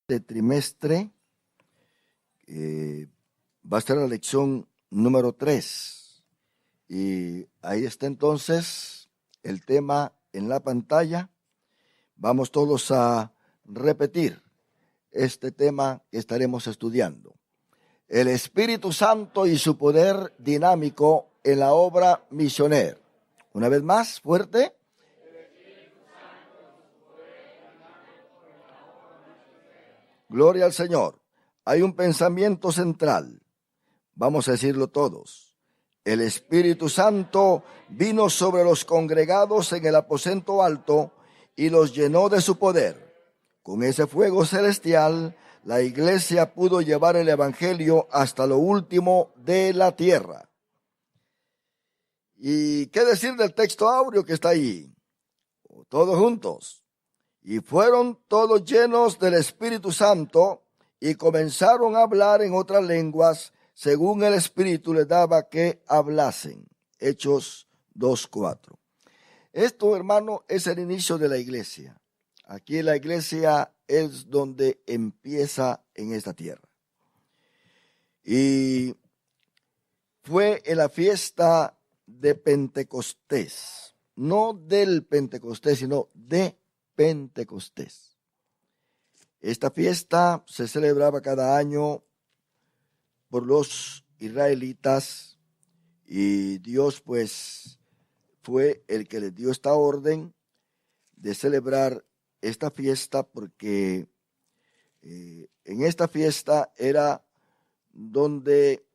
Este trimestre va a ser la lección número 3. Y ahí está entonces el tema en la pantalla. Vamos todos a repetir este tema que estaremos estudiando. El Espíritu Santo y su poder dinámico en la obra misionera. Una vez más, fuerte. Gloria al Señor. Hay un pensamiento central. Vamos a decirlo todos. El Espíritu Santo vino sobre los congregados en el aposento alto y los llenó de su poder. Con ese fuego celestial, la iglesia pudo llevar el evangelio hasta lo último de la tierra. ¿Y qué decir del texto áureo que está ahí? Todos juntos. Y fueron todos llenos del Espíritu Santo y comenzaron a hablar en otras lenguas según el Espíritu les daba que hablasen. Hechos 2:4. Esto, hermano, es el inicio de la iglesia. Aquí la iglesia es donde empieza en esta tierra. Y fue en la fiesta de Pentecostés. No del Pentecostés, sino de Pentecostés. Esta fiesta se celebraba cada año por los israelitas y Dios pues fue el que les dio esta orden de celebrar esta fiesta porque en esta fiesta era donde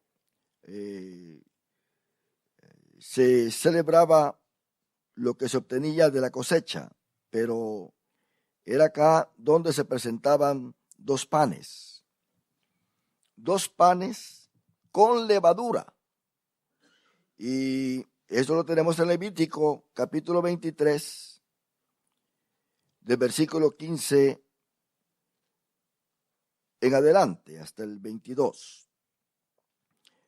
se celebraba lo que se obtenía de la cosecha, pero era acá donde se presentaban dos panes con levadura. Y eso lo tenemos en Levítico capítulo 23, del versículo 15 en adelante hasta el 22.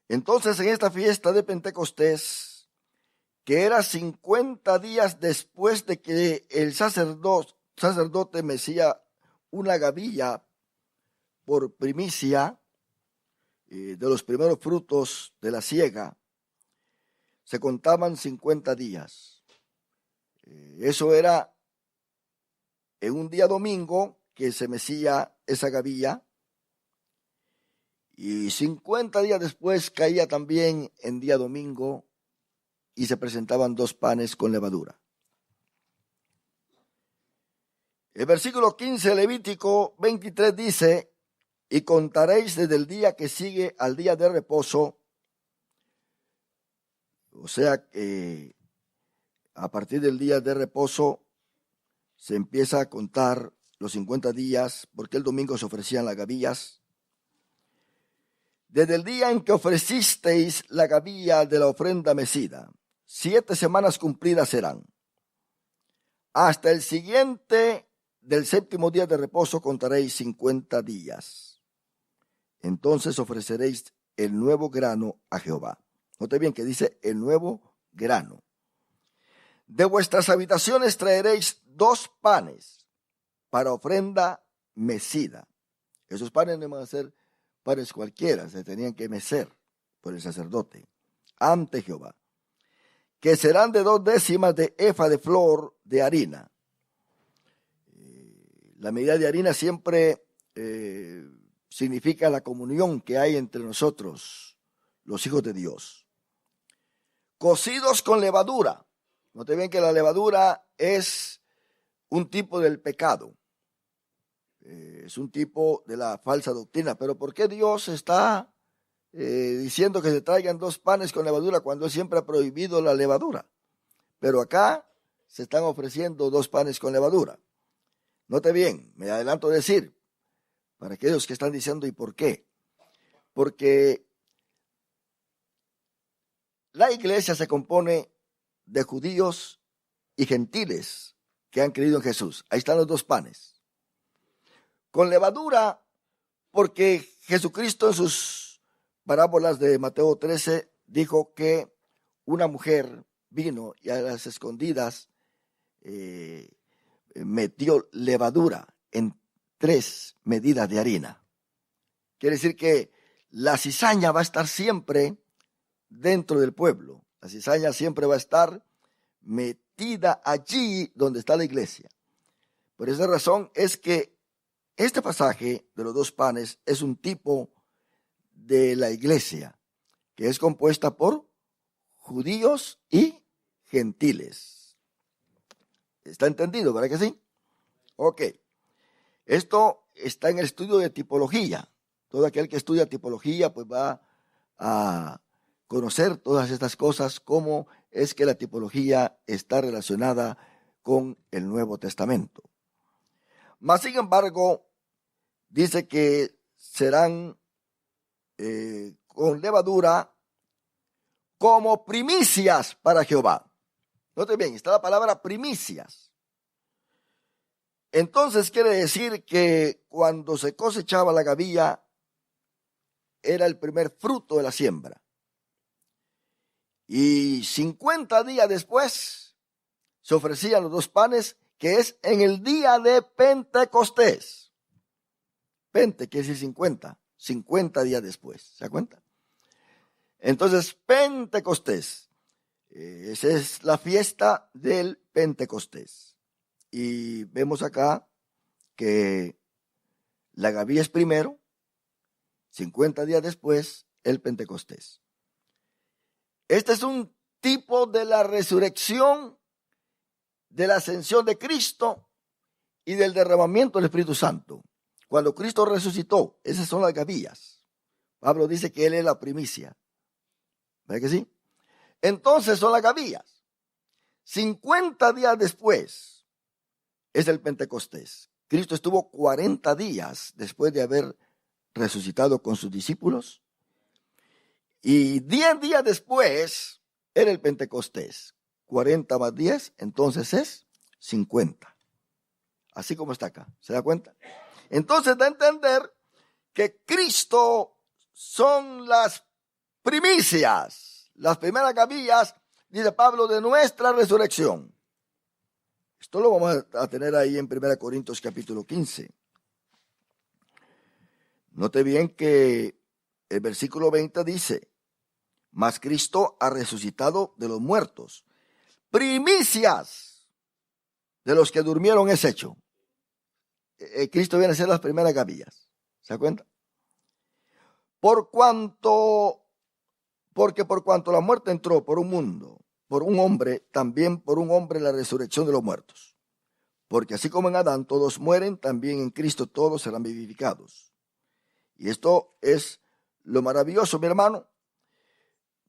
Entonces en esta fiesta de Pentecostés, que era 50 días después de que el sacerdote mecía una gavilla por primicia de los primeros frutos de la siega, se contaban 50 días. Eso era en un día domingo que se mecía esa gavilla, y 50 días después caía también en día domingo y se presentaban dos panes con levadura. El versículo 15 de Levítico 23 dice: y contaréis desde el día que sigue al día de reposo. O sea que a partir del día de reposo se empieza a contar los 50 días, porque el domingo se ofrecían las gavillas. Desde el día en que ofrecisteis la gavilla de la ofrenda mecida, 7 semanas cumplidas serán. Hasta el siguiente del séptimo día de reposo contaréis 50 días. Entonces ofreceréis el nuevo grano a Jehová. Note bien que dice el nuevo grano. De vuestras habitaciones traeréis 2 panes para ofrenda mecida. Esos panes no van a ser panes cualquiera, se tenían que mecer por el sacerdote ante Jehová, que serán de 2 décimas de efa de flor de harina. La medida de harina siempre significa la comunión que hay entre nosotros, los hijos de Dios. Cocidos con levadura. Note bien que la levadura es un tipo del pecado. Es un tipo de la falsa doctrina. Pero ¿por qué Dios está diciendo que se traigan 2 panes con levadura cuando Él siempre ha prohibido la levadura? Pero acá se están ofreciendo 2 panes con levadura. Note bien, me adelanto a decir, para aquellos que están diciendo ¿y por qué? Porque la iglesia se compone de judíos y gentiles que han creído en Jesús. Ahí están los 2 panes. Con levadura, porque Jesucristo en sus parábolas de Mateo 13 dijo que una mujer vino y a las escondidas metió levadura en 3 medidas de harina. Quiere decir que la cizaña va a estar siempre dentro del pueblo. La cizaña siempre va a estar metida allí donde está la iglesia. Por esa razón es que este pasaje de los 2 panes es un tipo de la iglesia, que es compuesta por judíos y gentiles. ¿Está entendido, verdad que sí? Ok. Esto está en el estudio de tipología. Todo aquel que estudia tipología pues va a conocer todas estas cosas, cómo es que la tipología está relacionada con el Nuevo Testamento. Mas, sin embargo, dice que serán con levadura como primicias para Jehová. Note bien, está la palabra primicias. Entonces quiere decir que cuando se cosechaba la gavilla, era el primer fruto de la siembra. Y 50 días después se ofrecían los 2 panes, que es en el día de Pentecostés. Pente quiere decir 50 días después, ¿se da cuenta? Entonces, Pentecostés, esa es la fiesta del Pentecostés. Y vemos acá que la gavilla es primero, 50 días después, el Pentecostés. Este es un tipo de la resurrección, de la ascensión de Cristo y del derramamiento del Espíritu Santo. Cuando Cristo resucitó, esas son las gavillas. Pablo dice que Él es la primicia. ¿Verdad que sí? Entonces son las gavillas. 50 días después es el Pentecostés. Cristo estuvo 40 días después de haber resucitado con sus discípulos. Y 10 días después era el Pentecostés. 40 más 10, entonces es 50. Así como está acá, ¿se da cuenta? Entonces da a entender que Cristo son las primicias, las primeras gavillas, dice Pablo, de nuestra resurrección. Esto lo vamos a tener ahí en 1 Corintios capítulo 15. Note bien que el versículo 20 dice: mas Cristo ha resucitado de los muertos, primicias de los que durmieron es hecho. Cristo viene a ser las primeras gavillas. ¿Se da cuenta? Porque por cuanto la muerte entró por un mundo, por un hombre, también por un hombre la resurrección de los muertos. Porque así como en Adán todos mueren, también en Cristo todos serán vivificados. Y esto es lo maravilloso, mi hermano,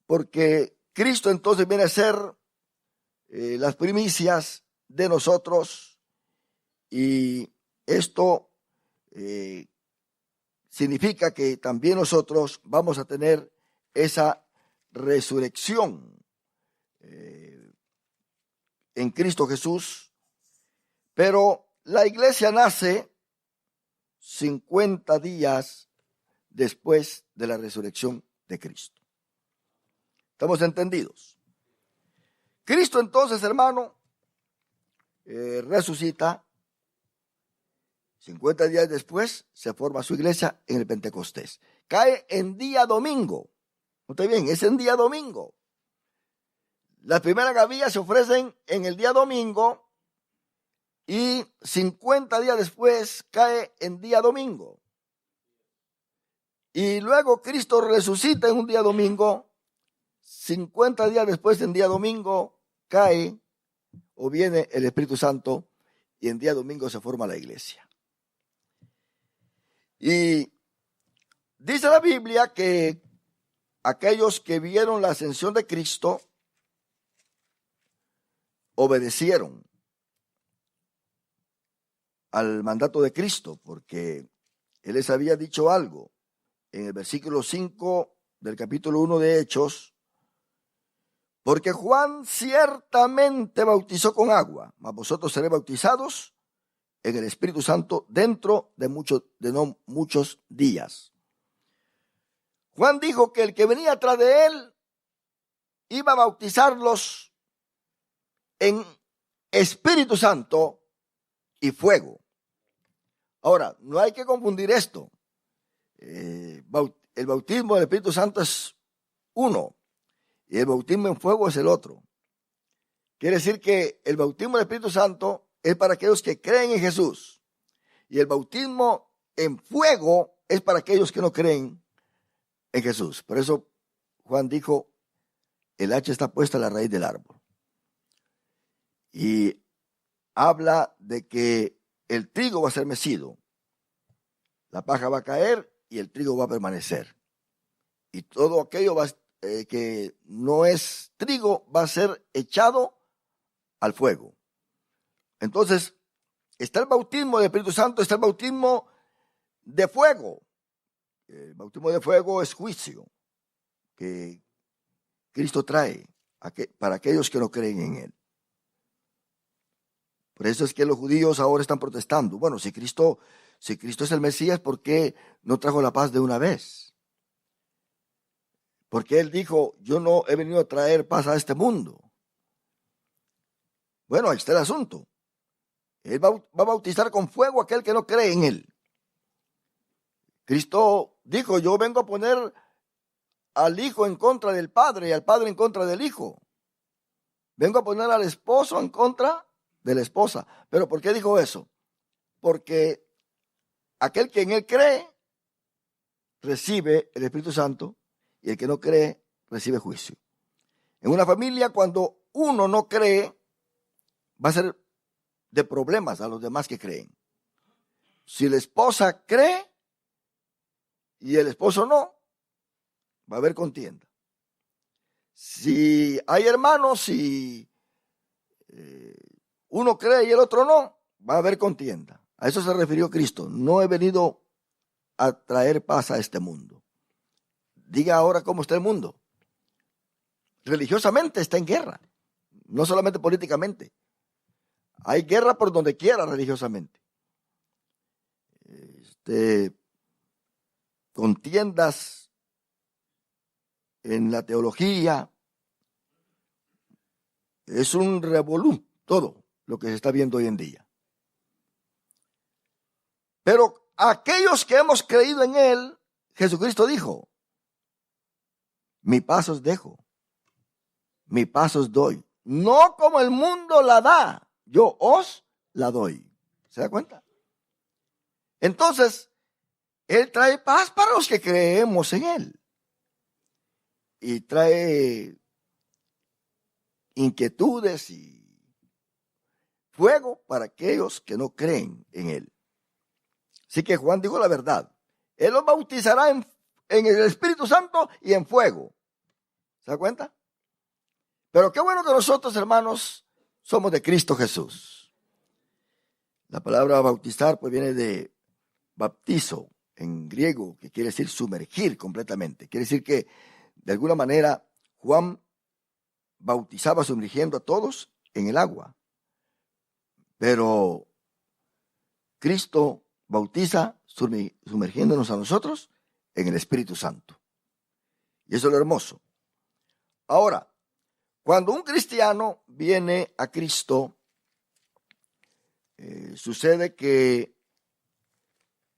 porque Cristo entonces viene a ser las primicias de nosotros, y esto significa que también nosotros vamos a tener esa resurrección en Cristo Jesús. Pero la iglesia nace 50 días después de la resurrección de Cristo. ¿Estamos entendidos? Cristo entonces, hermano, resucita. 50 días después se forma su iglesia en el Pentecostés. Cae en día domingo. ¿Note bien? Es en día domingo. Las primeras gavillas se ofrecen en el día domingo y 50 días después cae en día domingo. Y luego Cristo resucita en un día domingo. 50 días después, en día domingo, cae o viene el Espíritu Santo y en día domingo se forma la iglesia. Y dice la Biblia que aquellos que vieron la ascensión de Cristo obedecieron al mandato de Cristo, porque Él les había dicho algo en el versículo 5 del capítulo 1 de Hechos: porque Juan ciertamente bautizó con agua, mas vosotros seréis bautizados en el Espíritu Santo dentro de no muchos días. Juan dijo que el que venía atrás de él iba a bautizarlos en Espíritu Santo y fuego. Ahora, no hay que confundir esto. El bautismo del Espíritu Santo es uno y el bautismo en fuego es el otro. Quiere decir que el bautismo del Espíritu Santo es para aquellos que creen en Jesús y el bautismo en fuego es para aquellos que no creen en Jesús. Por eso Juan dijo, el hacha está puesta a la raíz del árbol. Y habla de que el trigo va a ser mecido, la paja va a caer y el trigo va a permanecer. Y todo aquello que no es trigo va a ser echado al fuego. Entonces, está el bautismo del Espíritu Santo, está el bautismo de fuego. El bautismo de fuego es juicio que Cristo trae para aquellos que no creen en Él. Por eso es que los judíos ahora están protestando. Bueno, si Cristo es el Mesías, ¿por qué no trajo la paz de una vez? Porque Él dijo, yo no he venido a traer paz a este mundo. Bueno, ahí está el asunto. Él va a bautizar con fuego a aquel que no cree en Él. Cristo dijo, yo vengo a poner al hijo en contra del padre y al padre en contra del hijo. Vengo a poner al esposo en contra de la esposa. ¿Pero por qué dijo eso? Porque aquel que en Él cree recibe el Espíritu Santo y el que no cree recibe juicio. En una familia, cuando uno no cree, va a ser de problemas a los demás que creen. Si la esposa cree y el esposo no, va a haber contienda. Si hay hermanos y uno cree y el otro no, va a haber contienda. A eso se refirió Cristo. No he venido a traer paz a este mundo. Diga ahora cómo está el mundo. Religiosamente está en guerra, no solamente políticamente. Hay guerra por donde quiera religiosamente. Contiendas en la teología. Es un revolú todo lo que se está viendo hoy en día. Pero aquellos que hemos creído en Él, Jesucristo dijo, mi paz os dejo, mi paz os doy. No como el mundo la da, yo os la doy. ¿Se da cuenta? Entonces, Él trae paz para los que creemos en Él. Y trae inquietudes y fuego para aquellos que no creen en Él. Así que Juan dijo la verdad. Él los bautizará en el Espíritu Santo y en fuego. ¿Se da cuenta? Pero qué bueno que nosotros, hermanos, somos de Cristo Jesús. La palabra bautizar pues viene de baptizo en griego, que quiere decir sumergir completamente. Quiere decir que de alguna manera Juan bautizaba sumergiendo a todos en el agua. Pero Cristo bautiza sumergiéndonos a nosotros en el Espíritu Santo. Y eso es lo hermoso. Ahora, cuando un cristiano viene a Cristo, sucede que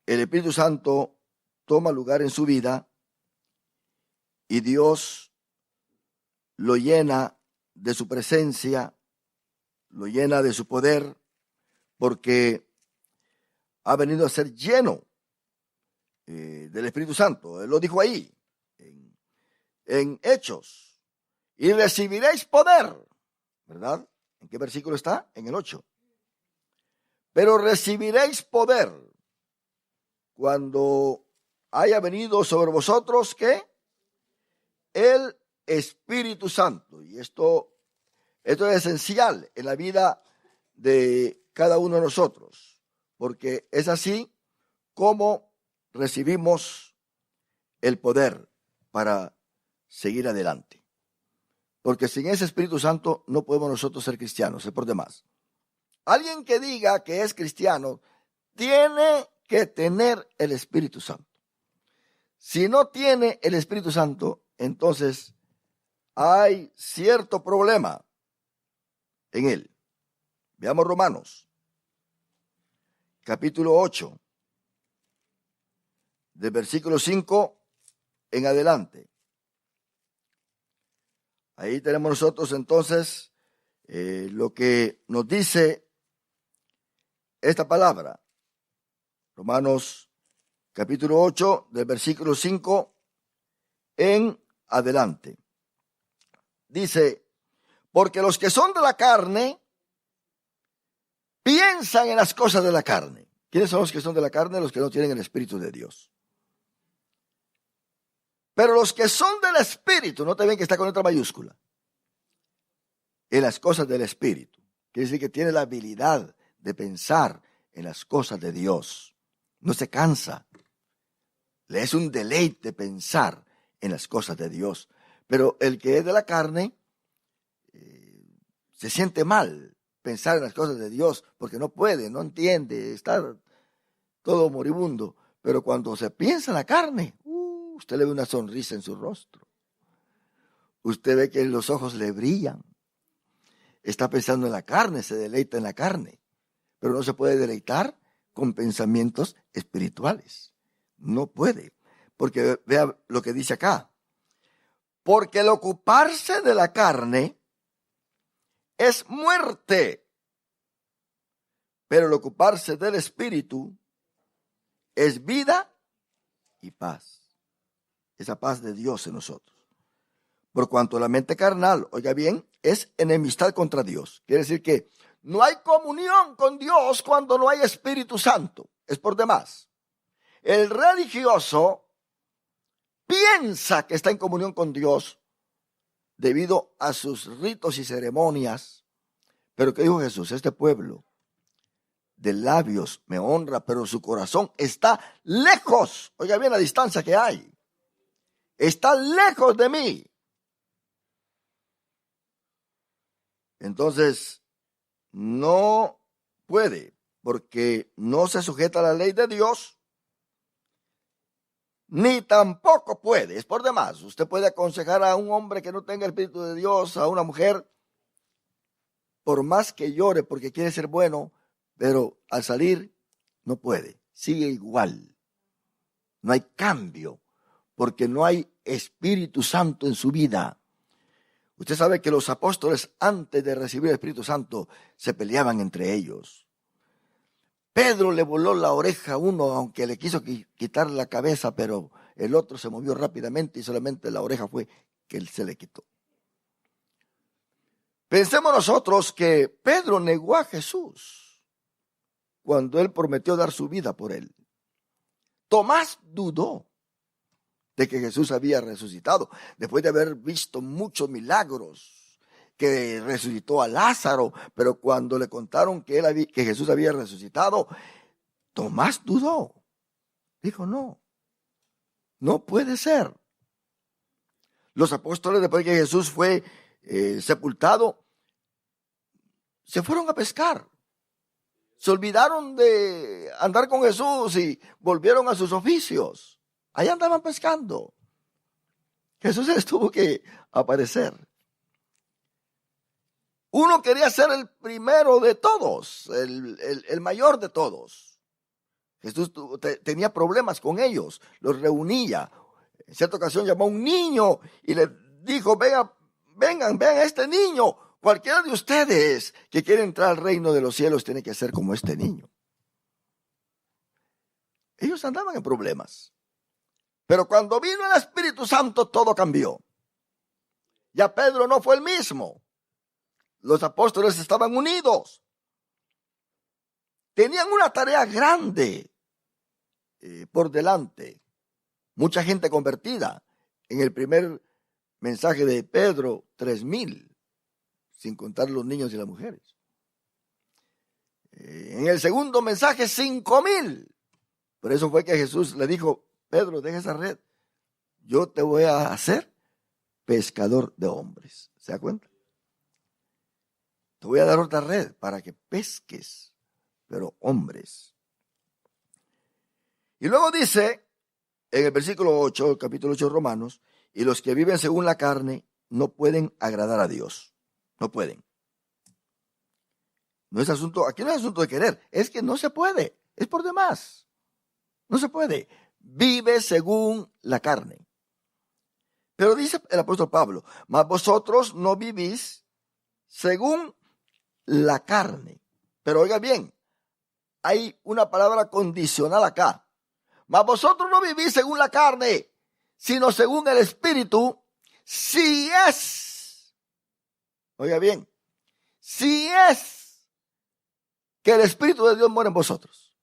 el Espíritu Santo toma lugar en su vida y Dios lo llena de su presencia, lo llena de su poder, porque ha venido a ser lleno del Espíritu Santo. Él lo dijo ahí, en Hechos. Y recibiréis poder, ¿verdad? ¿En qué versículo está? En el 8. Pero recibiréis poder cuando haya venido sobre vosotros, ¿qué? El Espíritu Santo. Y esto es esencial en la vida de cada uno de nosotros, porque es así como recibimos el poder para seguir adelante. Porque sin ese Espíritu Santo no podemos nosotros ser cristianos, es por demás. Alguien que diga que es cristiano tiene que tener el Espíritu Santo. Si no tiene el Espíritu Santo, entonces hay cierto problema en él. Veamos Romanos, capítulo 8. del versículo 5 en adelante. Ahí tenemos nosotros entonces lo que nos dice esta palabra. Romanos capítulo 8 del versículo 5 en adelante. Dice, porque los que son de la carne piensan en las cosas de la carne. ¿Quiénes son los que son de la carne? Los que no tienen el Espíritu de Dios. Pero los que son del Espíritu, no te ven que está con letra mayúscula, en las cosas del Espíritu. Quiere decir que tiene la habilidad de pensar en las cosas de Dios. No se cansa. Le es un deleite pensar en las cosas de Dios. Pero el que es de la carne se siente mal pensar en las cosas de Dios porque no puede, no entiende, está todo moribundo. Pero cuando se piensa en la carne, usted le ve una sonrisa en su rostro. Usted ve que los ojos le brillan. Está pensando en la carne, se deleita en la carne. Pero no se puede deleitar con pensamientos espirituales. No puede. Porque vea lo que dice acá. Porque el ocuparse de la carne es muerte. Pero el ocuparse del Espíritu es vida y paz. Esa paz de Dios en nosotros. Por cuanto la mente carnal, oiga bien, es enemistad contra Dios. Quiere decir que no hay comunión con Dios cuando no hay Espíritu Santo. Es por demás. El religioso piensa que está en comunión con Dios debido a sus ritos y ceremonias. Pero ¿qué dijo Jesús? Este pueblo de labios me honra, pero su corazón está lejos. Oiga bien la distancia que hay. Está lejos de mí. Entonces, no puede, porque no se sujeta a la ley de Dios, ni tampoco puede, es por demás. Usted puede aconsejar a un hombre que no tenga el Espíritu de Dios, a una mujer, por más que llore porque quiere ser bueno, pero al salir no puede, sigue igual. No hay cambio, porque no hay Espíritu Santo en su vida. Usted sabe que los apóstoles antes de recibir el Espíritu Santo se peleaban entre ellos. Pedro le voló la oreja a uno, aunque le quiso quitar la cabeza, pero el otro se movió rápidamente y solamente la oreja fue que él se le quitó. Pensemos nosotros que Pedro negó a Jesús cuando él prometió dar su vida por él. Tomás dudó de que Jesús había resucitado, después de haber visto muchos milagros, que resucitó a Lázaro, pero cuando le contaron que Jesús había resucitado, Tomás dudó. Dijo, no puede ser. Los apóstoles, después de que Jesús fue sepultado, se fueron a pescar. Se olvidaron de andar con Jesús y volvieron a sus oficios. Allá andaban pescando. Jesús les tuvo que aparecer. Uno quería ser el primero de todos, el mayor de todos. Jesús tenía problemas con ellos, los reunía. En cierta ocasión llamó a un niño y le dijo, vengan, vean a este niño. Cualquiera de ustedes que quiere entrar al reino de los cielos tiene que ser como este niño. Ellos andaban en problemas. Pero cuando vino el Espíritu Santo, todo cambió. Ya Pedro no fue el mismo. Los apóstoles estaban unidos. Tenían una tarea grande por delante. Mucha gente convertida. En el primer mensaje de Pedro, 3,000, sin contar los niños y las mujeres. En el segundo mensaje, 5,000. Por eso fue que Jesús le dijo, Pedro, deja esa red. Yo te voy a hacer pescador de hombres. ¿Se da cuenta? Te voy a dar otra red para que pesques, pero hombres. Y luego dice, en el versículo 8, el capítulo 8 de Romanos, y los que viven según la carne no pueden agradar a Dios. No pueden. No es asunto, aquí no es asunto de querer, es que no se puede, es por demás. No se puede. vive según la carne. Pero dice el apóstol Pablo, mas vosotros no vivís según la carne. Pero oiga bien, hay una palabra condicional acá. Mas vosotros no vivís según la carne, sino según el Espíritu, si es, oiga bien, si es que el Espíritu de Dios mora en vosotros.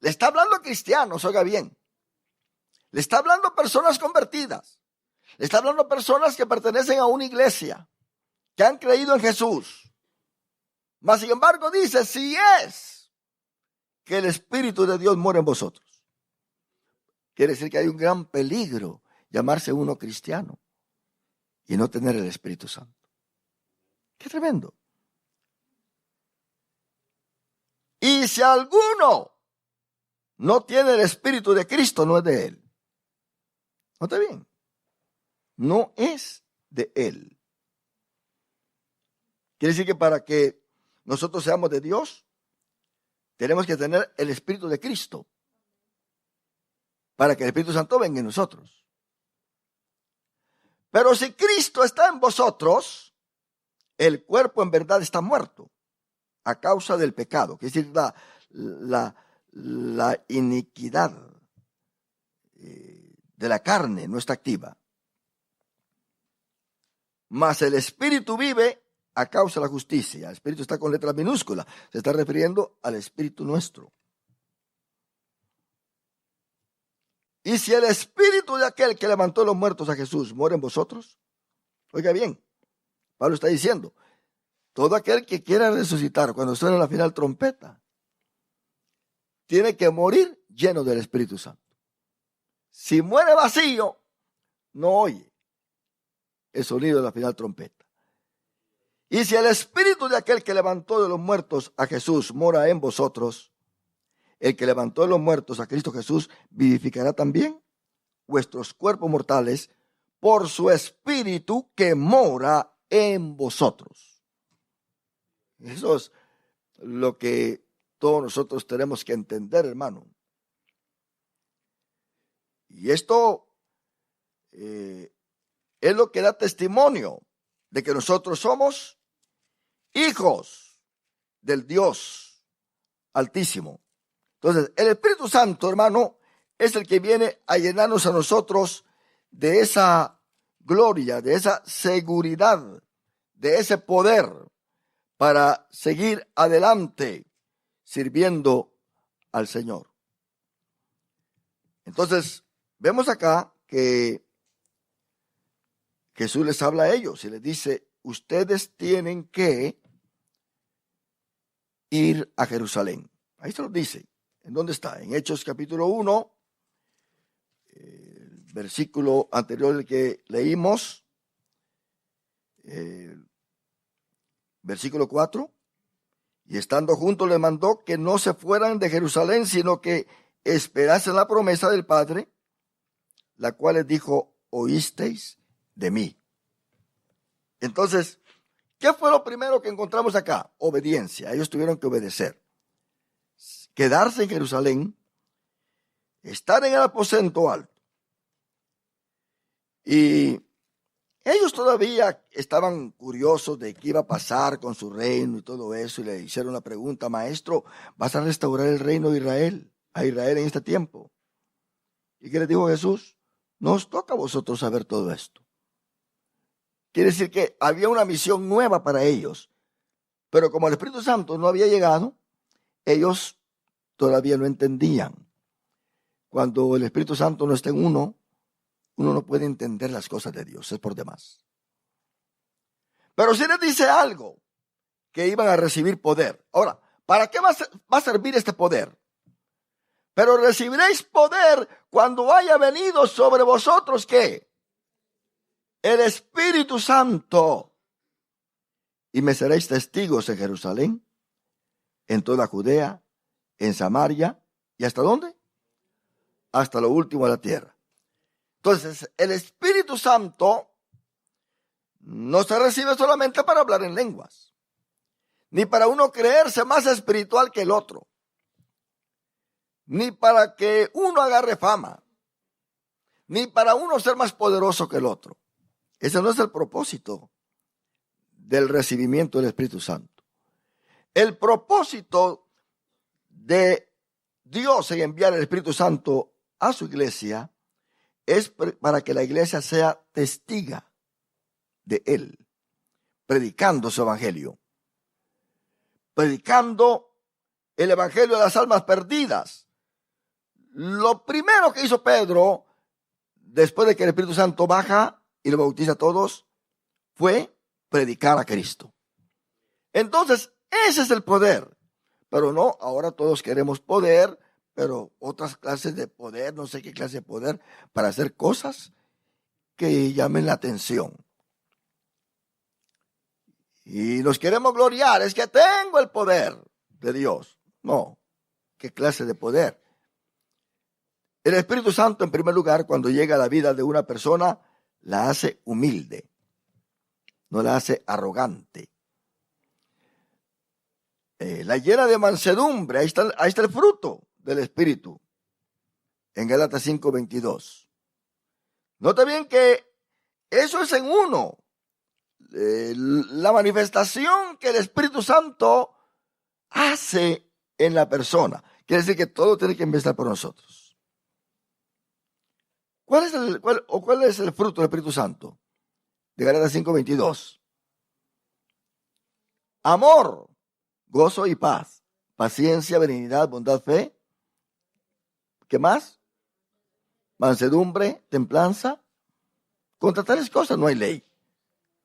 Le está hablando a cristianos, oiga bien. Le está hablando a personas convertidas. Le está hablando a personas que pertenecen a una iglesia, que han creído en Jesús. Mas sin embargo dice, si es que el Espíritu de Dios mora en vosotros. Quiere decir que hay un gran peligro llamarse uno cristiano y no tener el Espíritu Santo. Qué tremendo. Y si alguno no tiene el Espíritu de Cristo, no es de él. Note bien, no es de él. Quiere decir que para que nosotros seamos de Dios, tenemos que tener el Espíritu de Cristo, para que el Espíritu Santo venga en nosotros. Pero si Cristo está en vosotros, el cuerpo en verdad está muerto a causa del pecado, que es decir, la iniquidad de la carne no está activa. Mas el Espíritu vive a causa de la justicia. El Espíritu está con letras minúsculas. Se está refiriendo al Espíritu nuestro. Y si el Espíritu de aquel que levantó a los muertos a Jesús mora en vosotros, oiga bien, Pablo está diciendo, todo aquel que quiera resucitar cuando suene la final trompeta, tiene que morir lleno del Espíritu Santo. Si muere vacío, no oye el sonido de la final trompeta. Y si el Espíritu de aquel que levantó de los muertos a Jesús mora en vosotros, el que levantó de los muertos a Cristo Jesús vivificará también vuestros cuerpos mortales por su Espíritu que mora en vosotros. Eso es lo que todos nosotros tenemos que entender, hermano. Y esto es lo que da testimonio de que nosotros somos hijos del Dios Altísimo. Entonces, el Espíritu Santo, hermano, es el que viene a llenarnos a nosotros de esa gloria, de esa seguridad, de ese poder para seguir adelante sirviendo al Señor. Entonces, vemos acá que Jesús les habla a ellos y les dice, ustedes tienen que ir a Jerusalén. Ahí se los dice. ¿En dónde está? En Hechos capítulo 1, el versículo anterior al que leímos, versículo 4. Y estando juntos les mandó que no se fueran de Jerusalén, sino que esperasen la promesa del Padre, la cual les dijo, oísteis de mí. Entonces, ¿qué fue lo primero que encontramos acá? Obediencia. Ellos tuvieron que obedecer. Quedarse en Jerusalén, estar en el aposento alto. Y ellos todavía estaban curiosos de qué iba a pasar con su reino y todo eso, y le hicieron la pregunta, maestro, ¿vas a restaurar el reino de Israel, a Israel en este tiempo? ¿Y qué les dijo Jesús? No os toca a vosotros saber todo esto. Quiere decir que había una misión nueva para ellos, pero como el Espíritu Santo no había llegado, ellos todavía no entendían. Cuando el Espíritu Santo no está en uno no puede entender las cosas de Dios, es por demás. Pero si les dice algo, que iban a recibir poder. Ahora, ¿para qué va a servir este poder? Pero recibiréis poder cuando haya venido sobre vosotros, ¿qué? El Espíritu Santo. Y me seréis testigos en Jerusalén, en toda Judea, en Samaria, ¿y hasta dónde? Hasta lo último de la tierra. Entonces, el Espíritu Santo no se recibe solamente para hablar en lenguas, ni para uno creerse más espiritual que el otro. ni para que uno agarre fama, ni para uno ser más poderoso que el otro. Ese no es el propósito del recibimiento del Espíritu Santo. El propósito de Dios en enviar el Espíritu Santo a su iglesia es para que la iglesia sea testiga de Él, predicando su evangelio, predicando el evangelio de las almas perdidas. Lo primero que hizo Pedro, después de que el Espíritu Santo baja y lo bautiza a todos, fue predicar a Cristo. Entonces, ese es el poder. Pero no, ahora todos queremos poder, pero otras clases de poder, no sé qué clase de poder, para hacer cosas que llamen la atención. Y nos queremos gloriar, es que tengo el poder de Dios. No, ¿qué clase de poder? El Espíritu Santo, en primer lugar, cuando llega a la vida de una persona, la hace humilde, no la hace arrogante. La llena de mansedumbre, ahí está el fruto del Espíritu, en Gálatas 5:22. Nota bien que eso es en uno. La manifestación que el Espíritu Santo hace en la persona. Quiere decir que todo tiene que empezar por nosotros. ¿Cuál es el fruto del Espíritu Santo? De Gálatas 5:22. Amor, gozo y paz, paciencia, benignidad, bondad, fe. ¿Qué más? Mansedumbre, templanza. Contra tales cosas no hay ley.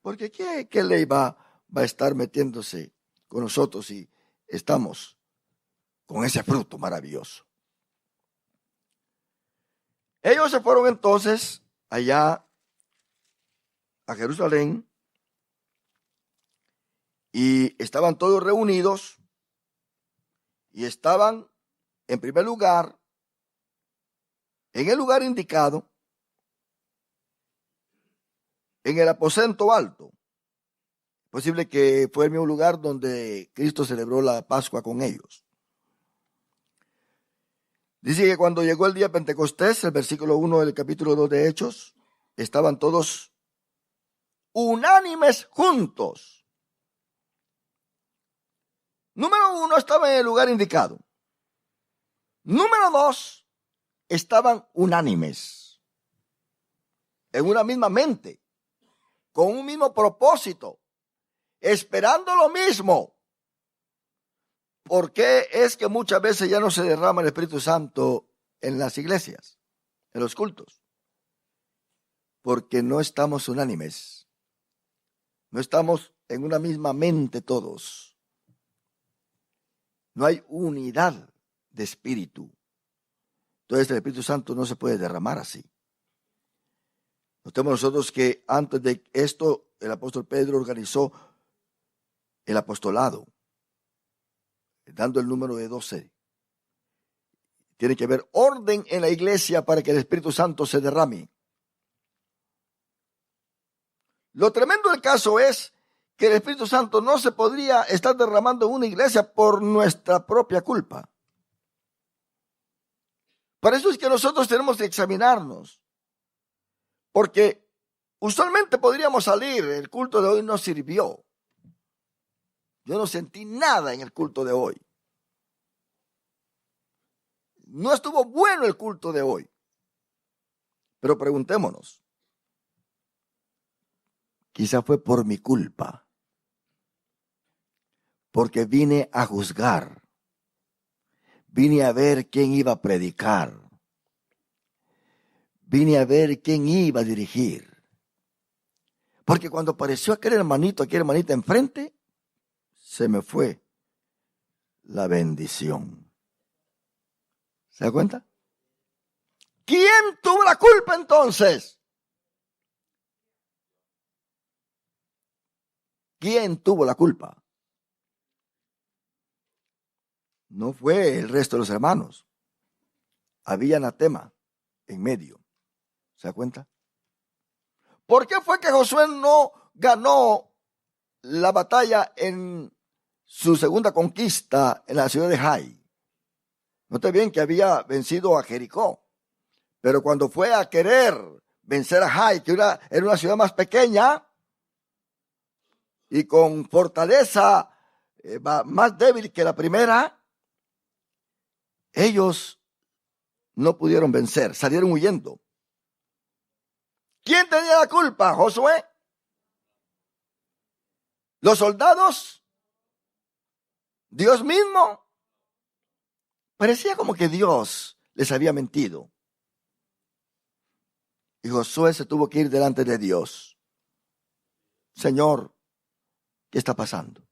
Porque ¿qué ley va a estar metiéndose con nosotros si estamos con ese fruto maravilloso? Ellos se fueron entonces allá a Jerusalén y estaban todos reunidos y estaban, en primer lugar, en el lugar indicado, en el aposento alto. Posible que fue el mismo lugar donde Cristo celebró la Pascua con ellos. Dice que cuando llegó el día de Pentecostés, el versículo 1 del capítulo 2 de Hechos, estaban todos unánimes juntos. Número 1, estaban en el lugar indicado. Número 2, estaban unánimes, en una misma mente, con un mismo propósito, esperando lo mismo. ¿Por qué es que muchas veces ya no se derrama el Espíritu Santo en las iglesias, en los cultos? Porque no estamos unánimes, no estamos en una misma mente todos. No hay unidad de espíritu. Entonces el Espíritu Santo no se puede derramar así. Notemos nosotros que antes de esto el apóstol Pedro organizó el apostolado, dando el número de 12. Tiene que haber orden en la iglesia para que el Espíritu Santo se derrame. Lo tremendo del caso es que el Espíritu Santo no se podría estar derramando en una iglesia por nuestra propia culpa. Por eso es que nosotros tenemos que examinarnos. Porque usualmente podríamos salir, el culto de hoy no sirvió. Yo no sentí nada en el culto de hoy. No estuvo bueno el culto de hoy. Pero preguntémonos. Quizá fue por mi culpa. Porque vine a juzgar. Vine a ver quién iba a predicar. Vine a ver quién iba a dirigir. Porque cuando apareció aquella hermanita enfrente, se me fue la bendición. ¿Se da cuenta? ¿Quién tuvo la culpa entonces? ¿Quién tuvo la culpa? No fue el resto de los hermanos. Había anatema en medio. ¿Se da cuenta? ¿Por qué fue que Josué no ganó la batalla en su segunda conquista en la ciudad de Jai? Note bien que había vencido a Jericó, pero cuando fue a querer vencer a Jai, que era una ciudad más pequeña y con fortaleza más débil que la primera, ellos no pudieron vencer, salieron huyendo. ¿Quién tenía la culpa? ¿Josué? ¿Los soldados? ¿Dios mismo? Parecía como que Dios les había mentido. Y Josué se tuvo que ir delante de Dios. Señor, ¿qué está pasando?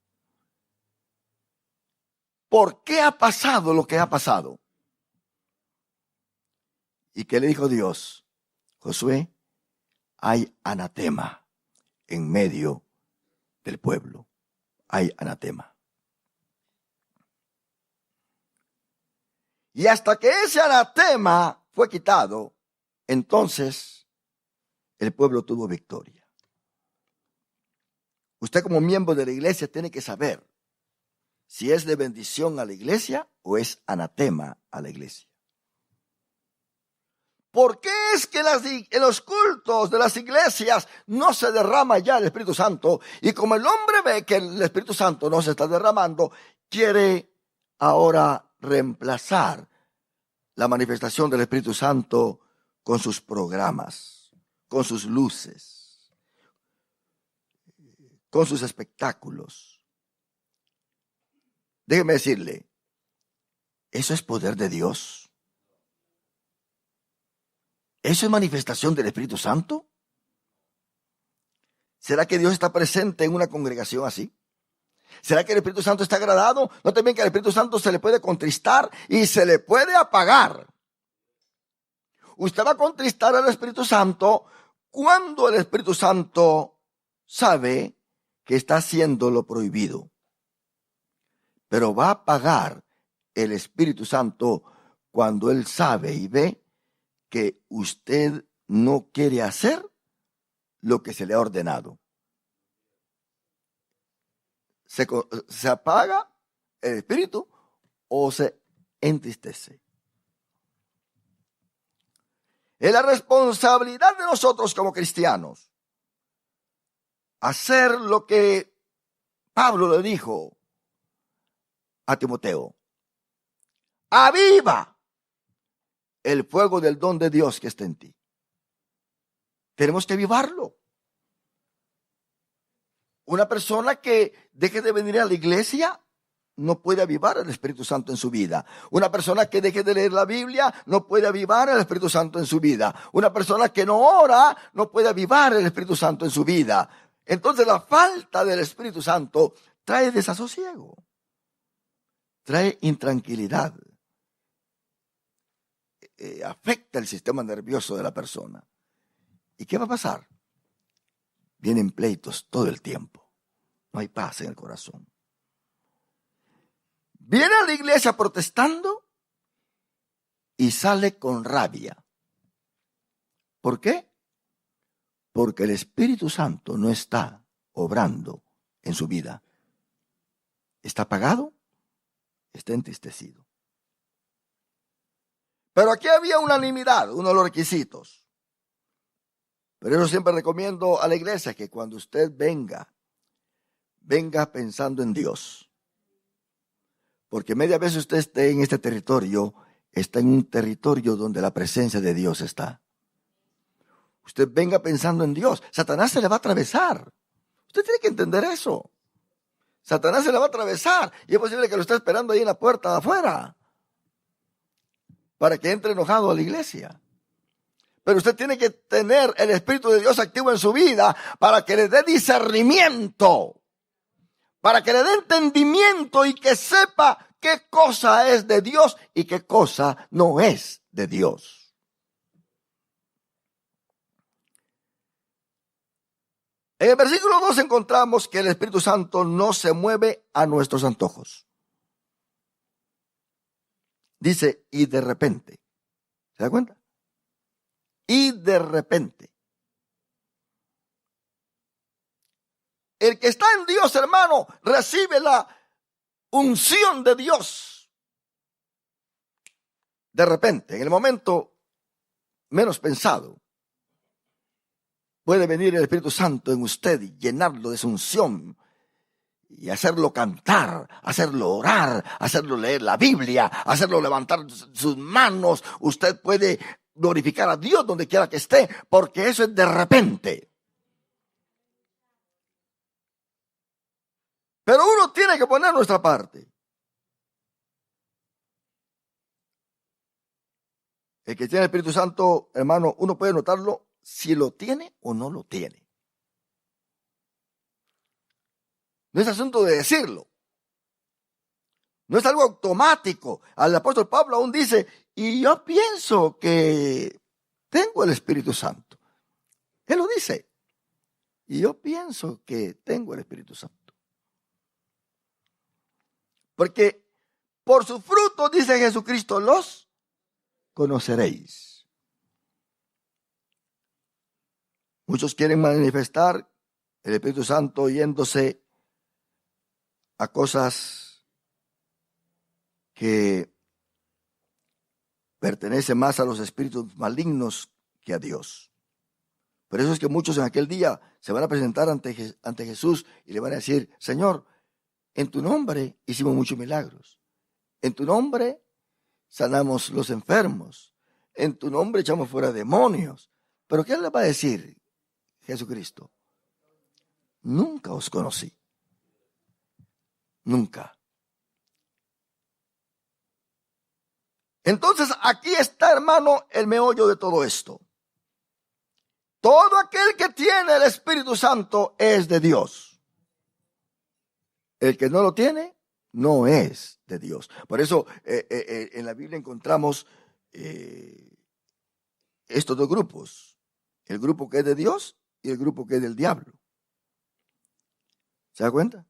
¿Por qué ha pasado lo que ha pasado? ¿Y qué le dijo Dios? Josué, hay anatema en medio del pueblo. Hay anatema. Y hasta que ese anatema fue quitado, entonces el pueblo tuvo victoria. Usted como miembro de la iglesia tiene que saber si es de bendición a la iglesia o es anatema a la iglesia. ¿Por qué es que en los cultos de las iglesias no se derrama ya el Espíritu Santo? Y como el hombre ve que el Espíritu Santo no se está derramando, quiere ahora reemplazar la manifestación del Espíritu Santo con sus programas, con sus luces, con sus espectáculos. Déjeme decirle, ¿eso es poder de Dios? ¿Eso es manifestación del Espíritu Santo? ¿Será que Dios está presente en una congregación así? ¿Será que el Espíritu Santo está agradado? Noten bien que al Espíritu Santo se le puede contristar y se le puede apagar. Usted va a contristar al Espíritu Santo cuando el Espíritu Santo sabe que está haciendo lo prohibido. Pero va a apagar el Espíritu Santo cuando Él sabe y ve que usted no quiere hacer lo que se le ha ordenado. Se apaga el espíritu o se entristece. Es la responsabilidad de nosotros como cristianos hacer lo que Pablo le dijo a Timoteo. Aviva el fuego del don de Dios que está en ti. Tenemos que avivarlo. Una persona que deje de venir a la iglesia no puede avivar el Espíritu Santo en su vida. Una persona que deje de leer la Biblia no puede avivar el Espíritu Santo en su vida. Una persona que no ora no puede avivar el Espíritu Santo en su vida. Entonces la falta del Espíritu Santo trae desasosiego, trae intranquilidad, afecta el sistema nervioso de la persona. ¿Y qué va a pasar? Vienen pleitos todo el tiempo. No hay paz en el corazón. Viene a la iglesia protestando y sale con rabia. ¿Por qué? Porque el Espíritu Santo no está obrando en su vida. ¿Está apagado? Está entristecido. Pero aquí había unanimidad, uno de los requisitos. Pero yo siempre recomiendo a la iglesia que cuando usted venga pensando en Dios. Porque media vez usted esté en este territorio, está en un territorio donde la presencia de Dios está. Usted venga pensando en Dios. Satanás se le va a atravesar. Usted tiene que entender eso. Satanás se le va a atravesar y es posible que lo esté esperando ahí en la puerta de afuera para que entre enojado a la iglesia. Pero usted tiene que tener el Espíritu de Dios activo en su vida para que le dé discernimiento, para que le dé entendimiento y que sepa qué cosa es de Dios y qué cosa no es de Dios. En el versículo 2 encontramos que el Espíritu Santo no se mueve a nuestros antojos. Dice, y de repente. ¿Se da cuenta? Y de repente. El que está en Dios, hermano, recibe la unción de Dios. de repente, en el momento menos pensado, puede venir el Espíritu Santo en usted y llenarlo de su unción y hacerlo cantar, hacerlo orar, hacerlo leer la Biblia, hacerlo levantar sus manos. Usted puede glorificar a Dios donde quiera que esté, porque eso es de repente. Pero uno tiene que poner nuestra parte. El que tiene el Espíritu Santo, hermano, uno puede notarlo si lo tiene o no lo tiene. No es asunto de decirlo. No es algo automático. El apóstol Pablo aún dice, y yo pienso que tengo el Espíritu Santo. Él lo dice. Y yo pienso que tengo el Espíritu Santo. Porque por sus frutos, dice Jesucristo, los conoceréis. Muchos quieren manifestar el Espíritu Santo yéndose a cosas que pertenecen más a los espíritus malignos que a Dios. Por eso es que muchos en aquel día se van a presentar ante Jesús y le van a decir, Señor, en tu nombre hicimos muchos milagros. En tu nombre sanamos los enfermos. En tu nombre echamos fuera demonios. ¿Pero qué le va a decir Jesucristo? Nunca os conocí. Nunca. Entonces aquí está, hermano, el meollo de todo esto. Todo aquel que tiene el Espíritu Santo es de Dios. El que no lo tiene, no es de Dios. Por eso en la Biblia encontramos estos dos grupos. El grupo que es de Dios y el grupo que es del diablo. ¿Se da cuenta?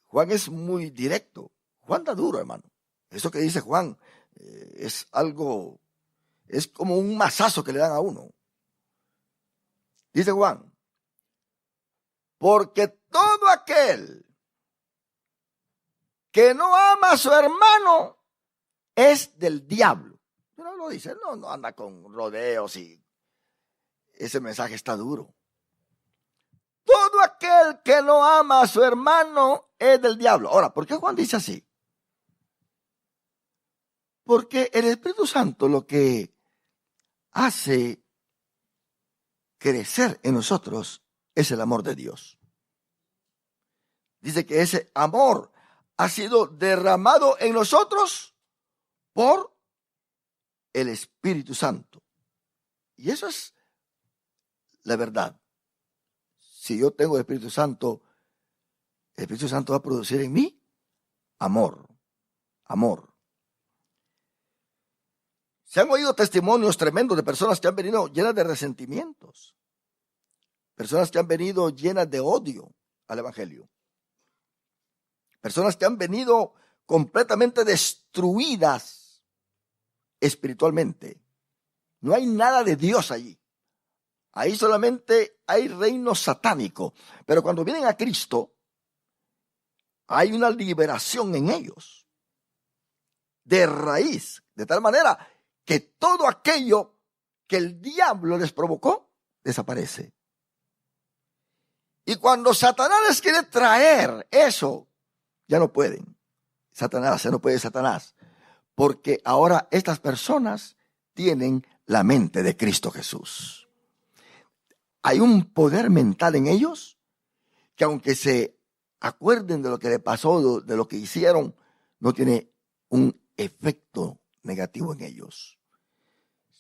Juan es muy directo. Juan da duro, hermano. Eso que dice Juan es algo, es como un mazazo que le dan a uno. Dice Juan, porque todo aquel que no ama a su hermano es del diablo. No lo dice, no anda con rodeos y ese mensaje está duro. Todo aquel que no ama a su hermano es del diablo. Ahora, ¿por qué Juan dice así? Porque el Espíritu Santo lo que hace crecer en nosotros es el amor de Dios. Dice que ese amor ha sido derramado en nosotros por el Espíritu Santo. Y eso es la verdad. Si yo tengo el Espíritu Santo va a producir en mí amor. Amor. Se han oído testimonios tremendos de personas que han venido llenas de resentimientos. Personas que han venido llenas de odio al Evangelio. Personas que han venido completamente destruidas espiritualmente. No hay nada de Dios allí. Ahí solamente hay reino satánico. Pero cuando vienen a Cristo, hay una liberación en ellos. De raíz. De tal manera que todo aquello que el diablo les provocó, desaparece. Y cuando Satanás les quiere traer eso, ya no pueden. Satanás, ya no puede Satanás. Porque ahora estas personas tienen la mente de Cristo Jesús. Hay un poder mental en ellos que aunque se acuerden de lo que le pasó, de lo que hicieron, no tiene un efecto negativo en ellos.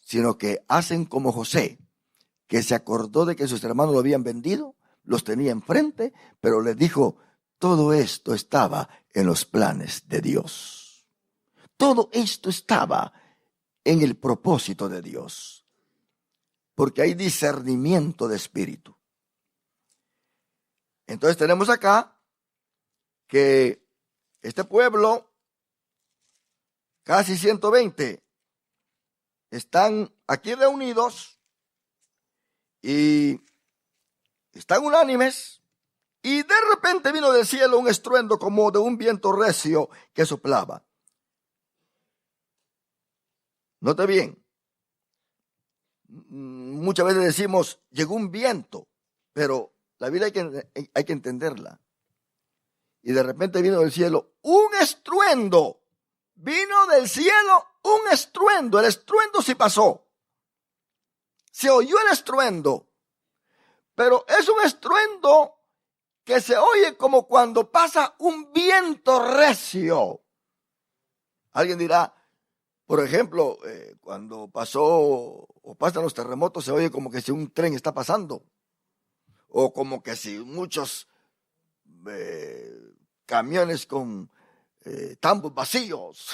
Sino que hacen como José, que se acordó de que sus hermanos lo habían vendido, los tenía enfrente, pero les dijo, todo esto estaba en los planes de Dios. Todo esto estaba en el propósito de Dios. Porque hay discernimiento de espíritu. Entonces tenemos acá que este pueblo, casi 120, están aquí reunidos y están unánimes. Y de repente vino del cielo un estruendo como de un viento recio que soplaba. Note bien, muchas veces decimos, llegó un viento, pero la Biblia hay que entenderla. Y de repente vino del cielo un estruendo. Vino del cielo un estruendo. El estruendo sí pasó. Se oyó el estruendo. Pero es un estruendo que se oye como cuando pasa un viento recio. Alguien dirá, por ejemplo, cuando pasó o pasan los terremotos, se oye como que si un tren está pasando. O como que si muchos camiones con tambos vacíos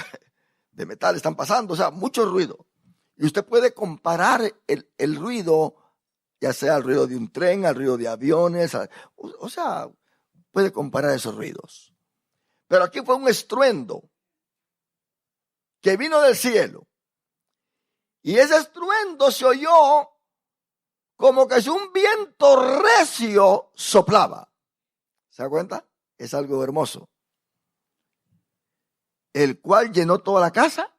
de metal están pasando. O sea, mucho ruido. Y usted puede comparar el ruido, ya sea el ruido de un tren, al ruido de aviones. O sea, puede comparar esos ruidos. Pero aquí fue un estruendo que vino del cielo. Y ese estruendo se oyó como que si un viento recio soplaba. ¿Se da cuenta? Es algo hermoso. El cual llenó toda la casa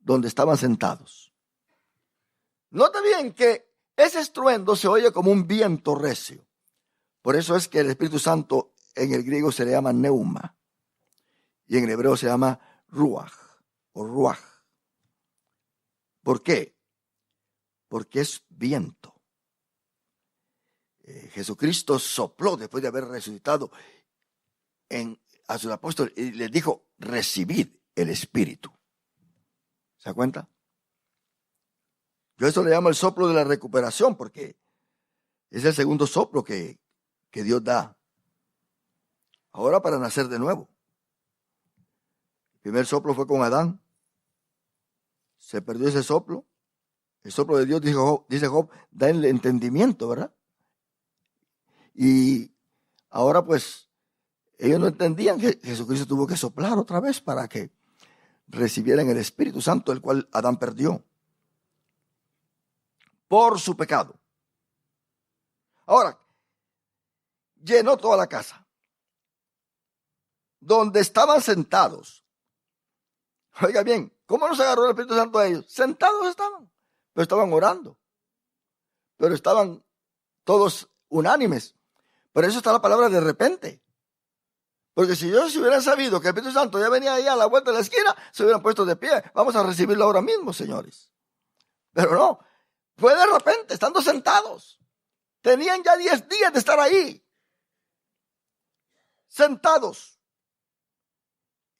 donde estaban sentados. Nota bien que ese estruendo se oye como un viento recio. Por eso es que el Espíritu Santo en el griego se le llama neuma. Y en el hebreo se llama ruach o ruach. ¿Por qué? Porque es viento. Jesucristo sopló después de haber resucitado a sus apóstoles y les dijo, recibid el Espíritu. ¿Se da cuenta? Yo eso le llamo el soplo de la recuperación porque es el segundo soplo que Dios da. Ahora para nacer de nuevo. El primer soplo fue con Adán. Se perdió ese soplo. El soplo de Dios, dice Job, da el entendimiento, ¿verdad? Y ahora pues ellos no entendían que Jesucristo tuvo que soplar otra vez para que recibieran el Espíritu Santo, el cual Adán perdió por su pecado. Ahora, llenó toda la casa. Donde estaban sentados. Oiga bien, ¿cómo nos agarró el Espíritu Santo a ellos? Sentados estaban, pero estaban orando. Pero estaban todos unánimes. Por eso está la palabra de repente. Porque si ellos hubieran sabido que el Espíritu Santo ya venía ahí a la vuelta de la esquina, se hubieran puesto de pie. Vamos a recibirlo ahora mismo, señores. Pero no, fue de repente, estando sentados. Tenían ya 10 días de estar ahí. Sentados.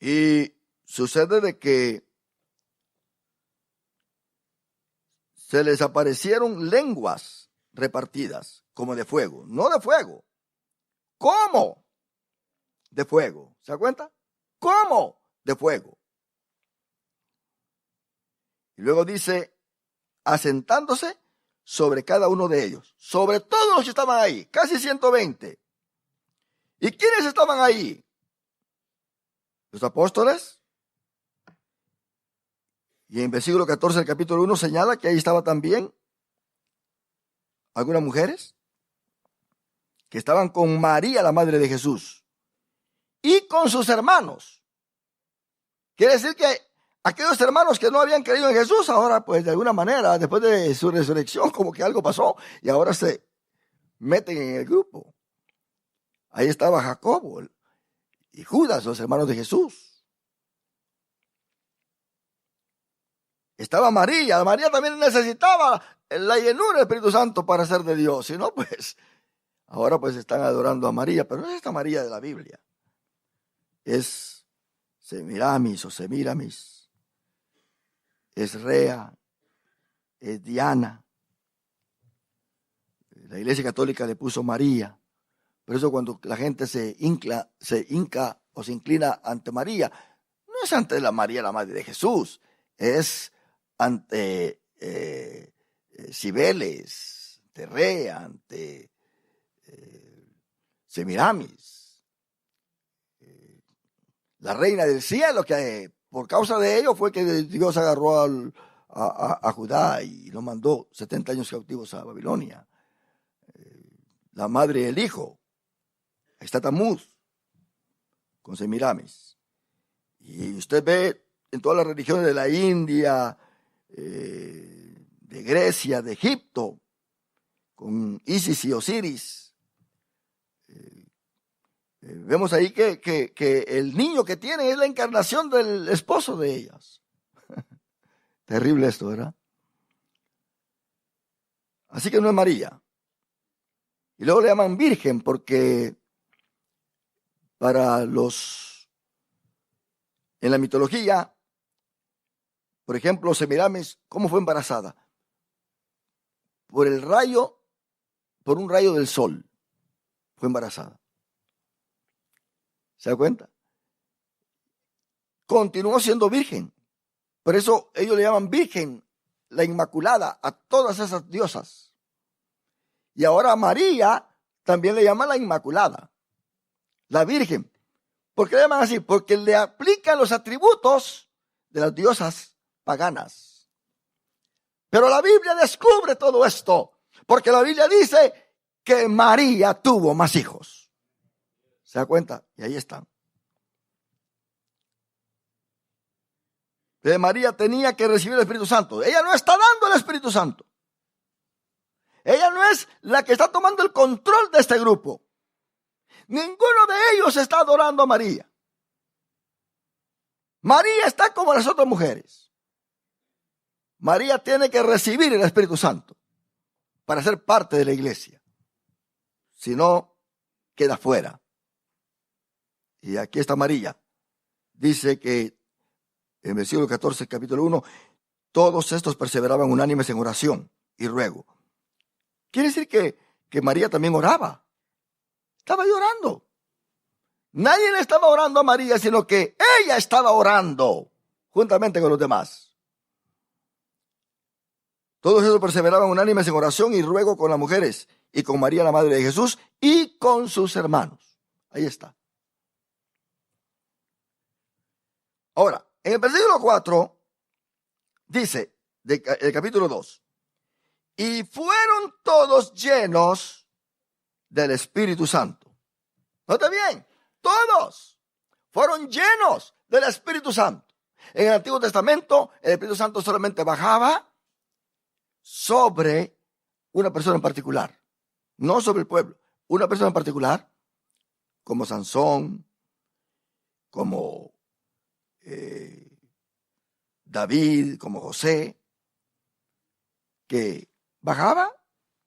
Y sucede de que se les aparecieron lenguas repartidas como de fuego. No de fuego. ¿Cómo? De fuego. ¿Se da cuenta? ¿Cómo? De fuego. Y luego dice, asentándose sobre cada uno de ellos. Sobre todos los que estaban ahí. Casi 120. ¿Y quiénes estaban ahí? Los apóstoles. Y en versículo 14 del capítulo 1 señala que ahí estaba también algunas mujeres que estaban con María, la madre de Jesús, y con sus hermanos. Quiere decir que aquellos hermanos que no habían creído en Jesús, ahora pues de alguna manera, después de su resurrección, como que algo pasó y ahora se meten en el grupo. Ahí estaba Jacobo y Judas, los hermanos de Jesús. Estaba María. María también necesitaba la llenura del Espíritu Santo para ser de Dios. Si no, pues, ahora pues están adorando a María. Pero no es esta María de la Biblia. Es Semiramis o Semiramis. Es Rea. Es Diana. La Iglesia Católica le puso María. Por eso cuando la gente se hinca o se inclina ante María, no es ante la María, la madre de Jesús. Es ante Cibeles, ante Rea, ante Semiramis, la reina del cielo, que por causa de ello fue que Dios agarró a Judá y lo mandó 70 años cautivos a Babilonia. La madre y el hijo, está Tamuz con Semiramis. Y usted ve en todas las religiones de la India, de Grecia, de Egipto, con Isis y Osiris. Vemos ahí que el niño que tiene es la encarnación del esposo de ellas. Terrible esto, ¿verdad? Así que no es María. Y luego le llaman virgen porque para en la mitología, por ejemplo, Semiramis, ¿cómo fue embarazada? Por un rayo del sol fue embarazada. ¿Se da cuenta? Continuó siendo virgen. Por eso ellos le llaman virgen, la inmaculada, a todas esas diosas. Y ahora a María también le llaman la inmaculada, la virgen. ¿Por qué le llaman así? Porque le aplican los atributos de las diosas paganas. Pero la Biblia descubre todo esto, porque la Biblia dice que María tuvo más hijos. ¿Se da cuenta? Y ahí están. De María tenía que recibir el Espíritu Santo. Ella no está dando el Espíritu Santo. Ella no es la que está tomando el control de este grupo. Ninguno de ellos está adorando a María. María está como las otras mujeres. María tiene que recibir el Espíritu Santo para ser parte de la iglesia. Si no, queda fuera. Y aquí está María. Dice que en versículo 14, capítulo 1, todos estos perseveraban unánimes en oración y ruego. Quiere decir que María también oraba. Estaba llorando. Nadie le estaba orando a María, sino que ella estaba orando juntamente con los demás. Todos ellos perseveraban unánimes en oración y ruego con las mujeres y con María, la madre de Jesús, y con sus hermanos. Ahí está. Ahora, en el versículo 4, dice, el capítulo 2, y fueron todos llenos del Espíritu Santo. Nota bien, todos fueron llenos del Espíritu Santo. En el Antiguo Testamento, el Espíritu Santo solamente bajaba sobre una persona en particular, no sobre el pueblo. Una persona en particular, como Sansón, como David, como José, que bajaba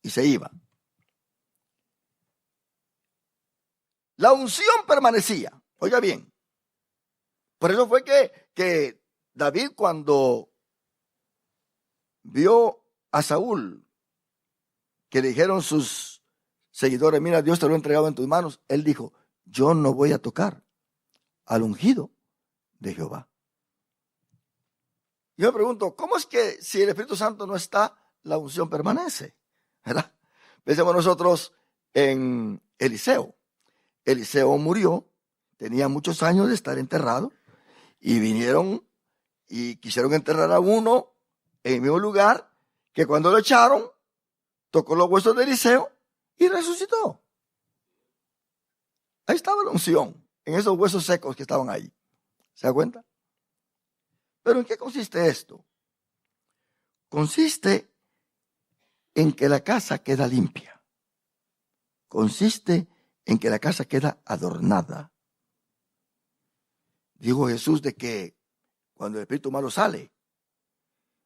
y se iba. La unción permanecía. Oiga bien. Por eso fue que David, cuando vio a Saúl, que le dijeron sus seguidores, mira, Dios te lo ha entregado en tus manos, él dijo, yo no voy a tocar al ungido de Jehová. Yo me pregunto, ¿cómo es que si el Espíritu Santo no está, la unción permanece? ¿Verdad? Pensemos nosotros en Eliseo. Eliseo murió, tenía muchos años de estar enterrado, y vinieron y quisieron enterrar a uno en el mismo lugar, que cuando lo echaron, tocó los huesos de Eliseo y resucitó. Ahí estaba la unción, en esos huesos secos que estaban ahí. ¿Se da cuenta? ¿Pero en qué consiste esto? Consiste en que la casa queda limpia. Consiste en que la casa queda adornada. Dijo Jesús de que cuando el espíritu malo sale,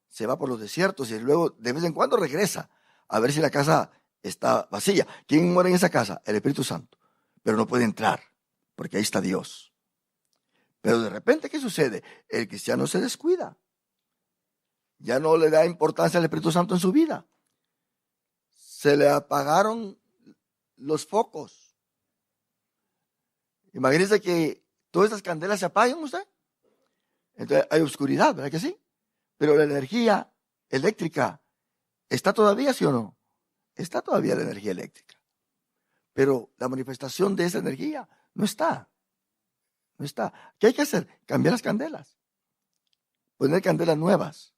se va por los desiertos y luego de vez en cuando regresa a ver si la casa está vacía. ¿Quién muere en esa casa? El Espíritu Santo. Pero no puede entrar, porque ahí está Dios. Pero de repente, ¿qué sucede? El cristiano se descuida. Ya no le da importancia al Espíritu Santo en su vida. Se le apagaron los focos. Imagínese que todas estas candelas se apaguen, usted. Entonces hay oscuridad, ¿verdad que sí? Pero la energía eléctrica está todavía, ¿sí o no? Está todavía la energía eléctrica. Pero la manifestación de esa energía no está. No está. ¿Qué hay que hacer? Cambiar las candelas. Poner candelas nuevas.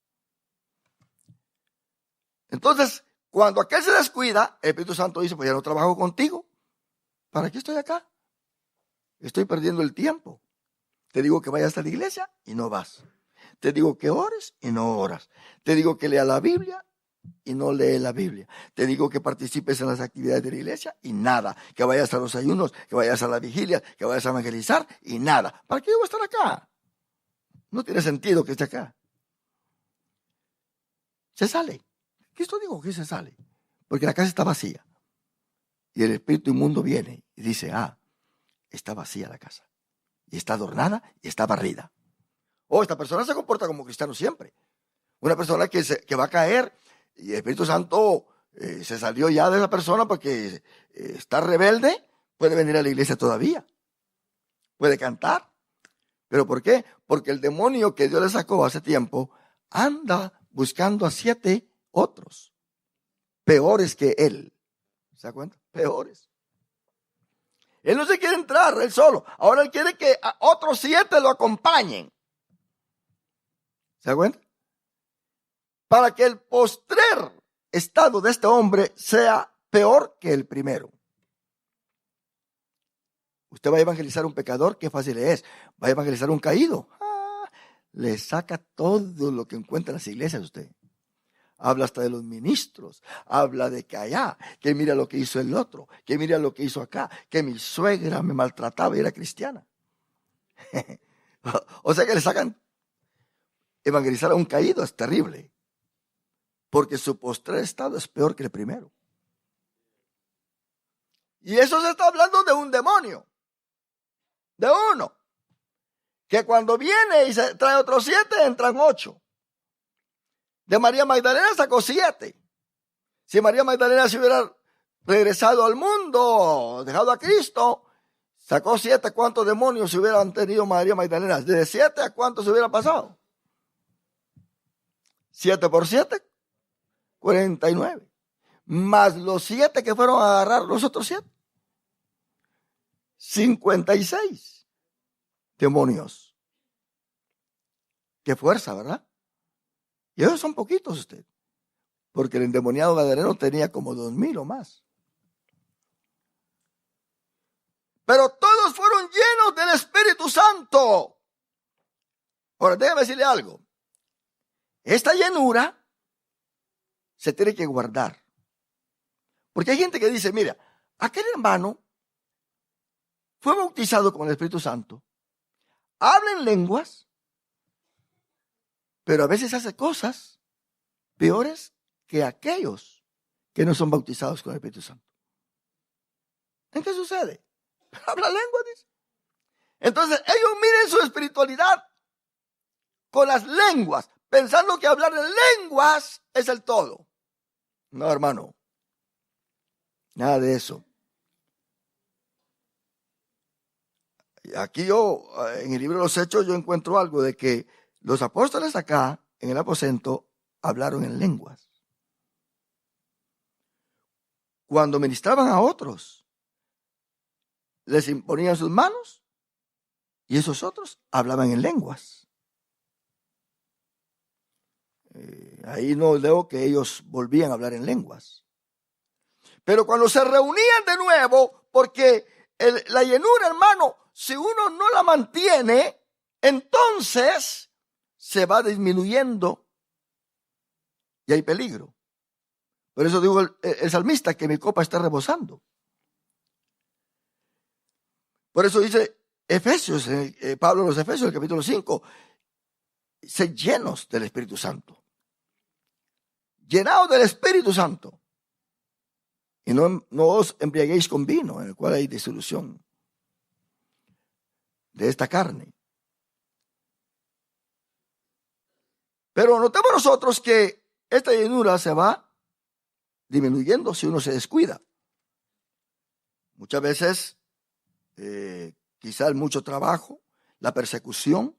Entonces, cuando aquel se descuida, el Espíritu Santo dice, pues ya no trabajo contigo. ¿Para qué estoy acá? Estoy perdiendo el tiempo. Te digo que vayas a la iglesia y no vas. Te digo que ores y no oras. Te digo que lea la Biblia y no lees la Biblia. Te digo que participes en las actividades de la iglesia y nada. Que vayas a los ayunos, que vayas a la vigilia, que vayas a evangelizar y nada. ¿Para qué yo voy a estar acá? No tiene sentido que esté acá. Se sale. Cristo dijo que se sale. Porque la casa está vacía. Y el espíritu inmundo viene y dice, está vacía la casa. Y está adornada y está barrida. Esta persona se comporta como cristiano siempre. Una persona que va a caer y el Espíritu Santo se salió ya de esa persona porque está rebelde, puede venir a la iglesia todavía. Puede cantar. ¿Pero por qué? Porque el demonio que Dios le sacó hace tiempo anda buscando a 7 otros peores que él. ¿Se da cuenta? Peores. Él no se quiere entrar, él solo. Ahora él quiere que a otros 7 lo acompañen. ¿Se da cuenta? Para que el postrer estado de este hombre sea peor que el primero. Usted va a evangelizar a un pecador, qué fácil es. Va a evangelizar a un caído. Le saca todo lo que encuentra en las iglesias usted. Habla hasta de los ministros, habla de que allá, que mira lo que hizo el otro, que mira lo que hizo acá, que mi suegra me maltrataba y era cristiana. O sea que le sacan, evangelizar a un caído es terrible, porque su postrer estado es peor que el primero. Y eso se está hablando de un demonio, de uno, que cuando viene y se trae otros 7, entran 8. De María Magdalena sacó 7. Si María Magdalena se hubiera regresado al mundo, dejado a Cristo, sacó 7. ¿Cuántos demonios se hubieran tenido María Magdalena? ¿De 7 a cuántos se hubiera pasado? 7 por 7, 49. Más los 7 que fueron a agarrar los otros 7. 56 demonios. Qué fuerza, ¿verdad? Y esos son poquitos usted. Porque el endemoniado gadareno tenía como 2,000 o más. Pero todos fueron llenos del Espíritu Santo. Ahora, déjame decirle algo. Esta llenura se tiene que guardar. Porque hay gente que dice, mira, aquel hermano fue bautizado con el Espíritu Santo, habla en lenguas, pero a veces hace cosas peores que aquellos que no son bautizados con el Espíritu Santo. ¿En qué sucede? Habla lenguas, dice. Entonces ellos miren su espiritualidad con las lenguas, pensando que hablar en lenguas es el todo. No, hermano. Nada de eso. Aquí yo, en el libro de los Hechos, yo encuentro algo de que los apóstoles acá, en el aposento, hablaron en lenguas. Cuando ministraban a otros, les imponían sus manos y esos otros hablaban en lenguas. Ahí no leo que ellos volvían a hablar en lenguas. Pero cuando se reunían de nuevo, porque la llenura, hermano, si uno no la mantiene, entonces se va disminuyendo y hay peligro. Por eso digo el salmista que mi copa está rebosando. Por eso dice Efesios, Pablo a los Efesios, el capítulo 5, sed llenos del Espíritu Santo. Llenados del Espíritu Santo. Y no os embriaguéis con vino, en el cual hay disolución de esta carne. Pero notemos nosotros que esta llenura se va disminuyendo si uno se descuida. Muchas veces, quizá el mucho trabajo, la persecución.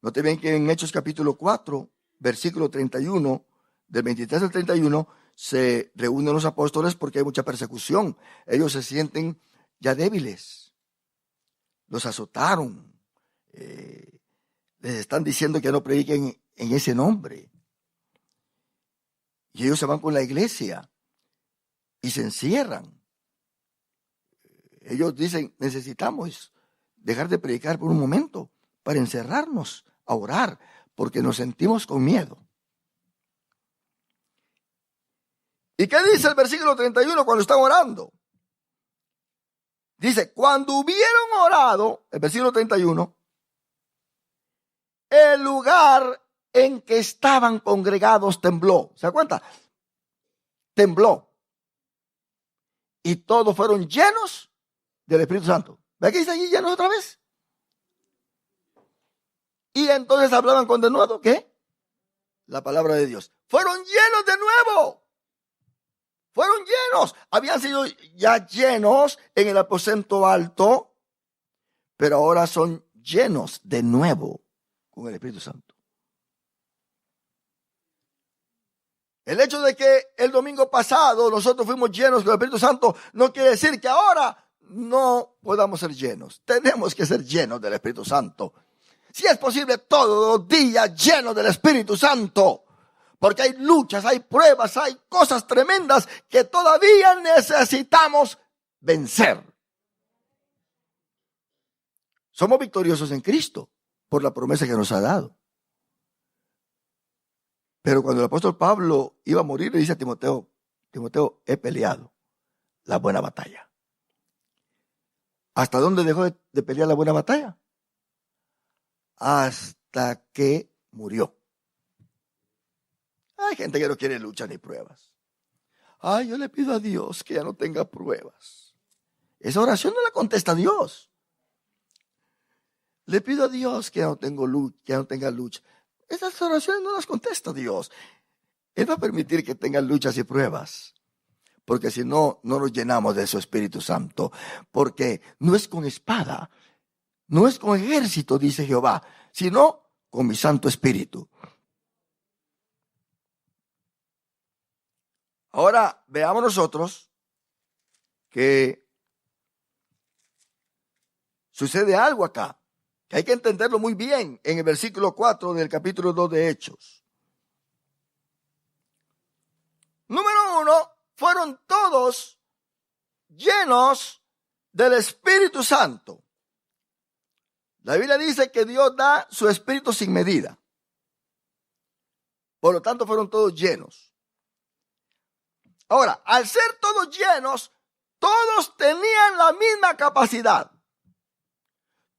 Noten bien que en Hechos capítulo 4, versículo 31, del 23 al 31, se reúnen los apóstoles porque hay mucha persecución. Ellos se sienten ya débiles. Los azotaron. Les están diciendo que no prediquen en ese nombre. Y ellos se van con la iglesia y se encierran. Ellos dicen, necesitamos dejar de predicar por un momento para encerrarnos, a orar, porque nos sentimos con miedo. ¿Y qué dice el versículo 31 cuando están orando? Dice, cuando hubieron orado, el versículo 31, el lugar en que estaban congregados tembló. ¿Se da cuenta? Tembló. Y todos fueron llenos del Espíritu Santo. ¿Ve que dice allí llenos otra vez? Y entonces hablaban con denuedo, ¿qué? La palabra de Dios. Fueron llenos de nuevo. Fueron llenos. Habían sido ya llenos en el aposento alto, pero ahora son llenos de nuevo con el Espíritu Santo. El hecho de que el domingo pasado nosotros fuimos llenos con el Espíritu Santo no quiere decir que ahora no podamos ser llenos. Tenemos que ser llenos del Espíritu Santo. Si es posible, todos los días llenos del Espíritu Santo. Porque hay luchas, hay pruebas, hay cosas tremendas que todavía necesitamos vencer. Somos victoriosos en Cristo por la promesa que nos ha dado. Pero cuando el apóstol Pablo iba a morir, le dice a Timoteo, Timoteo, he peleado la buena batalla. ¿Hasta dónde dejó de pelear la buena batalla? Hasta que murió. Hay gente que no quiere luchas ni pruebas. Ay, yo le pido a Dios que ya no tenga pruebas. Esa oración no la contesta Dios. Le pido a Dios que ya no tenga lucha. Esas oraciones no las contesta Dios. Él va a permitir que tengan luchas y pruebas. Porque si no, no nos llenamos de su Espíritu Santo. Porque no es con espada, no es con ejército, dice Jehová, sino con mi Santo Espíritu. Ahora veamos nosotros que sucede algo acá, que hay que entenderlo muy bien en el versículo 4 del capítulo 2 de Hechos. Número 1, fueron todos llenos del Espíritu Santo. La Biblia dice que Dios da su Espíritu sin medida. Por lo tanto, fueron todos llenos. Ahora, al ser todos llenos, todos tenían la misma capacidad.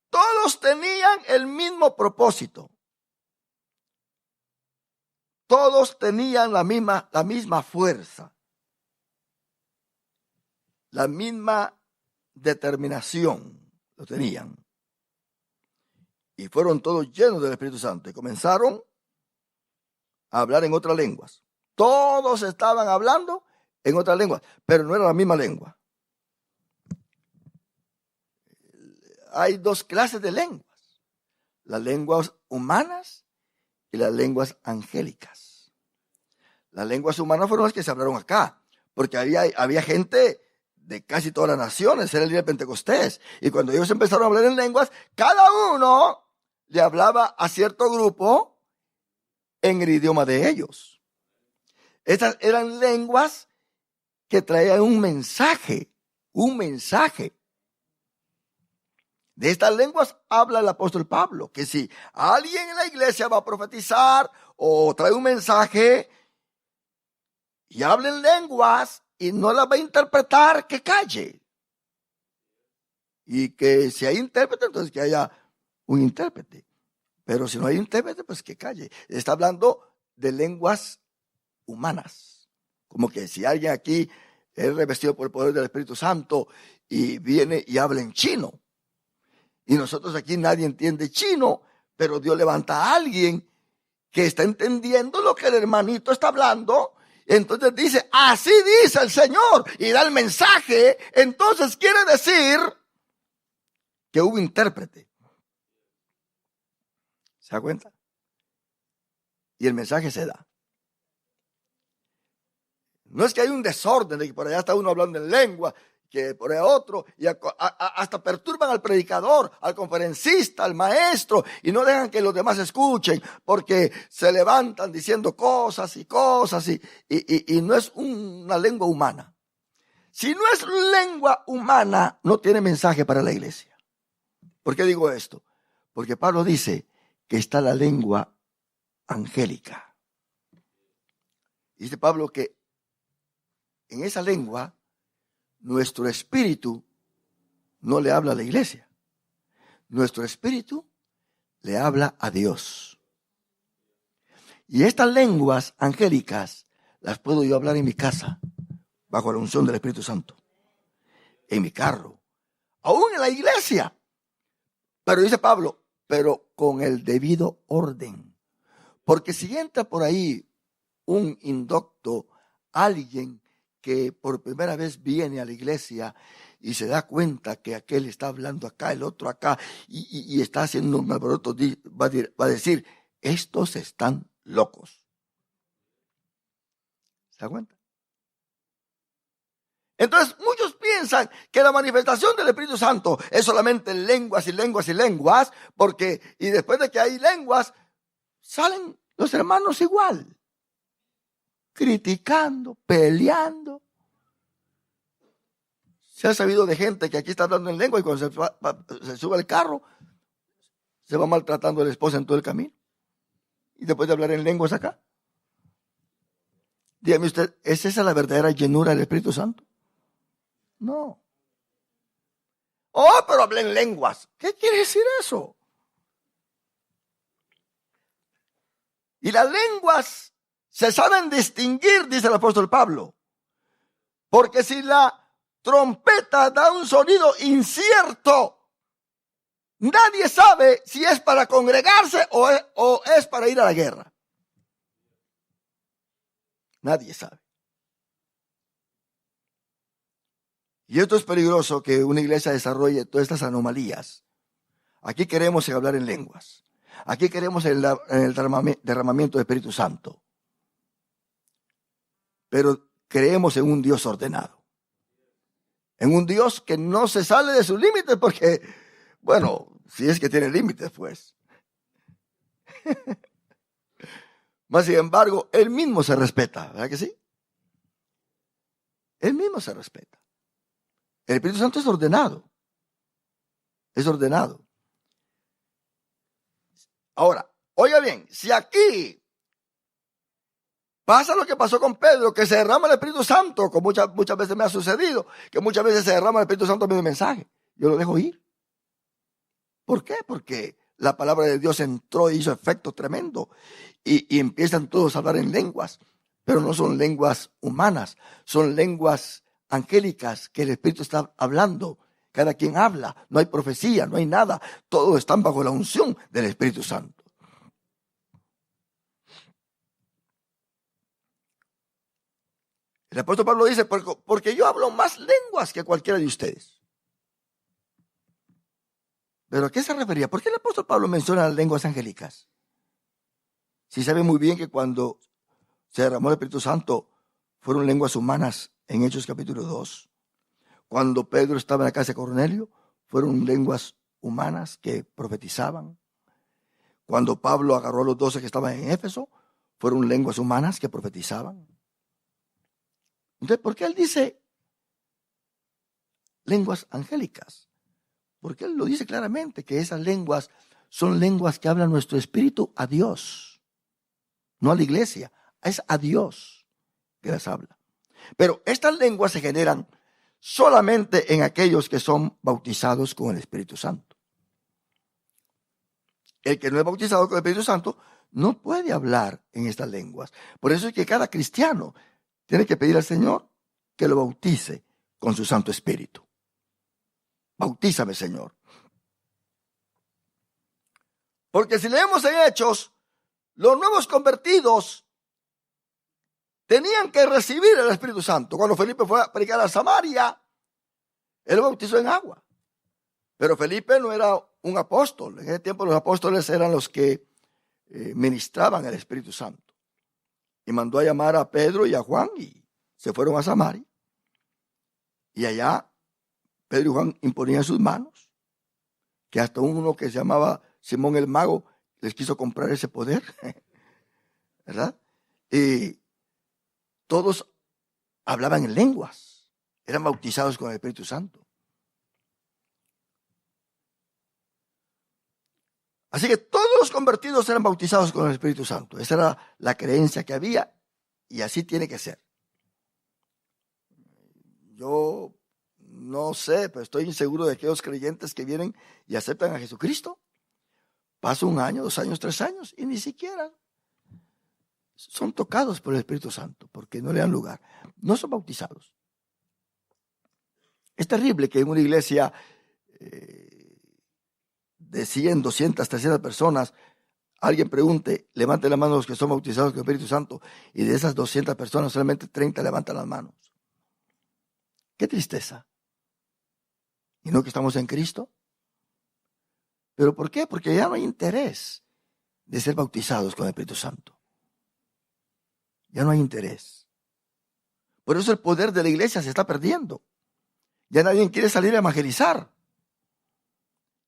Todos tenían el mismo propósito. Todos tenían la misma fuerza. La misma determinación. Lo tenían. Y fueron todos llenos del Espíritu Santo. Y comenzaron a hablar en otras lenguas. Todos estaban hablando en otras lenguas, pero no era la misma lengua. Hay dos clases de lenguas: las lenguas humanas y las lenguas angélicas. Las lenguas humanas fueron las que se hablaron acá, porque había gente de casi todas las naciones, era el día de Pentecostés, y cuando ellos empezaron a hablar en lenguas, cada uno le hablaba a cierto grupo en el idioma de ellos. Estas eran lenguas que traían un mensaje. De estas lenguas habla el apóstol Pablo, que si alguien en la iglesia va a profetizar o trae un mensaje y habla en lenguas y no la va a interpretar, que calle. Y que si hay intérprete, entonces que haya un intérprete. Pero si no hay intérprete, pues que calle. Está hablando de lenguas humanas. Como que si alguien aquí es revestido por el poder del Espíritu Santo y viene y habla en chino. Y nosotros aquí nadie entiende chino, pero Dios levanta a alguien que está entendiendo lo que el hermanito está hablando. Entonces dice, así dice el Señor, y da el mensaje. Entonces quiere decir que hubo intérprete. ¿Se da cuenta? Y el mensaje se da. No es que hay un desorden de que por allá está uno hablando en lengua, que por allá otro, y hasta perturban al predicador, al conferencista, al maestro, y no dejan que los demás escuchen, porque se levantan diciendo cosas, y no es una lengua humana. Si no es lengua humana, no tiene mensaje para la iglesia. ¿Por qué digo esto? Porque Pablo dice que está la lengua angélica. Dice Pablo que en esa lengua nuestro espíritu no le habla a la iglesia. Nuestro espíritu le habla a Dios. Y estas lenguas angélicas las puedo yo hablar en mi casa, bajo la unción del Espíritu Santo, en mi carro, aún en la iglesia. Pero dice Pablo, pero con el debido orden. Porque si entra por ahí un indocto, alguien que por primera vez viene a la iglesia y se da cuenta que aquel está hablando acá, el otro acá, y está haciendo un alboroto, va a decir, estos están locos. ¿Se da cuenta? Entonces muchos piensan que la manifestación del Espíritu Santo es solamente lenguas y lenguas y lenguas, porque y después de que hay lenguas, salen los hermanos igual, criticando, peleando. Se ha sabido de gente que aquí está hablando en lengua y cuando se sube al carro, se va maltratando a la esposa en todo el camino. Y después de hablar en lenguas acá. Dígame usted, ¿es esa la verdadera llenura del Espíritu Santo? No. Oh, pero hablé en lenguas. ¿Qué quiere decir eso? Y las lenguas se saben distinguir, dice el apóstol Pablo. Porque si la trompeta da un sonido incierto, nadie sabe si es para congregarse o es para ir a la guerra. Nadie sabe. Y esto es peligroso, que una iglesia desarrolle todas estas anomalías. Aquí queremos hablar en lenguas. Aquí queremos el derramamiento del Espíritu Santo. Pero creemos en un Dios ordenado. En un Dios que no se sale de sus límites porque, bueno, si es que tiene límites, pues. Mas, sin embargo, Él mismo se respeta, ¿verdad que sí? Él mismo se respeta. El Espíritu Santo es ordenado. Es ordenado. Ahora, oiga bien, si aquí pasa lo que pasó con Pedro, que se derrama el Espíritu Santo, como muchas veces me ha sucedido, que muchas veces se derrama el Espíritu Santo en mi mensaje, yo lo dejo ir. ¿Por qué? Porque la palabra de Dios entró y hizo efecto tremendo. Y empiezan todos a hablar en lenguas, pero no son lenguas humanas, son lenguas angélicas que el Espíritu está hablando. Cada quien habla, no hay profecía, no hay nada, todos están bajo la unción del Espíritu Santo. El apóstol Pablo dice, porque yo hablo más lenguas que cualquiera de ustedes. ¿Pero a qué se refería? ¿Por qué el apóstol Pablo menciona las lenguas angélicas? Si sabe muy bien que cuando se derramó el Espíritu Santo fueron lenguas humanas en Hechos capítulo 2. Cuando Pedro estaba en la casa de Cornelio, fueron lenguas humanas que profetizaban. Cuando Pablo agarró a los 12 que estaban en Éfeso, fueron lenguas humanas que profetizaban. Entonces, ¿por qué él dice lenguas angélicas? Porque él lo dice claramente, que esas lenguas son lenguas que hablan nuestro espíritu a Dios, no a la iglesia, es a Dios que las habla. Pero estas lenguas se generan solamente en aquellos que son bautizados con el Espíritu Santo. El que no es bautizado con el Espíritu Santo no puede hablar en estas lenguas. Por eso es que cada cristiano tiene que pedir al Señor que lo bautice con su Santo Espíritu. Bautízame, Señor. Porque si leemos en Hechos, los nuevos convertidos tenían que recibir el Espíritu Santo. Cuando Felipe fue a predicar a Samaria, él bautizó en agua. Pero Felipe no era un apóstol. En ese tiempo los apóstoles eran los que ministraban el Espíritu Santo. Y mandó a llamar a Pedro y a Juan y se fueron a Samaria. Y allá Pedro y Juan imponían sus manos, que hasta uno que se llamaba Simón el Mago les quiso comprar ese poder, ¿verdad? Y todos hablaban en lenguas, eran bautizados con el Espíritu Santo. Así que todos los convertidos eran bautizados con el Espíritu Santo. Esa era la creencia que había y así tiene que ser. Yo no sé, pero estoy inseguro de aquellos creyentes que vienen y aceptan a Jesucristo. Pasa 1 año, 2 años, 3 años y ni siquiera son tocados por el Espíritu Santo porque no le dan lugar. No son bautizados. Es terrible que en una iglesia de 100, 200, 300 personas, alguien pregunte, levante la mano los que son bautizados con el Espíritu Santo, y de esas 200 personas solamente 30 levantan las manos. Qué tristeza. ¿Y no que estamos en Cristo? ¿Pero por qué? Porque ya no hay interés de ser bautizados con el Espíritu Santo. Ya no hay interés. Por eso el poder de la iglesia se está perdiendo. Ya nadie quiere salir a evangelizar.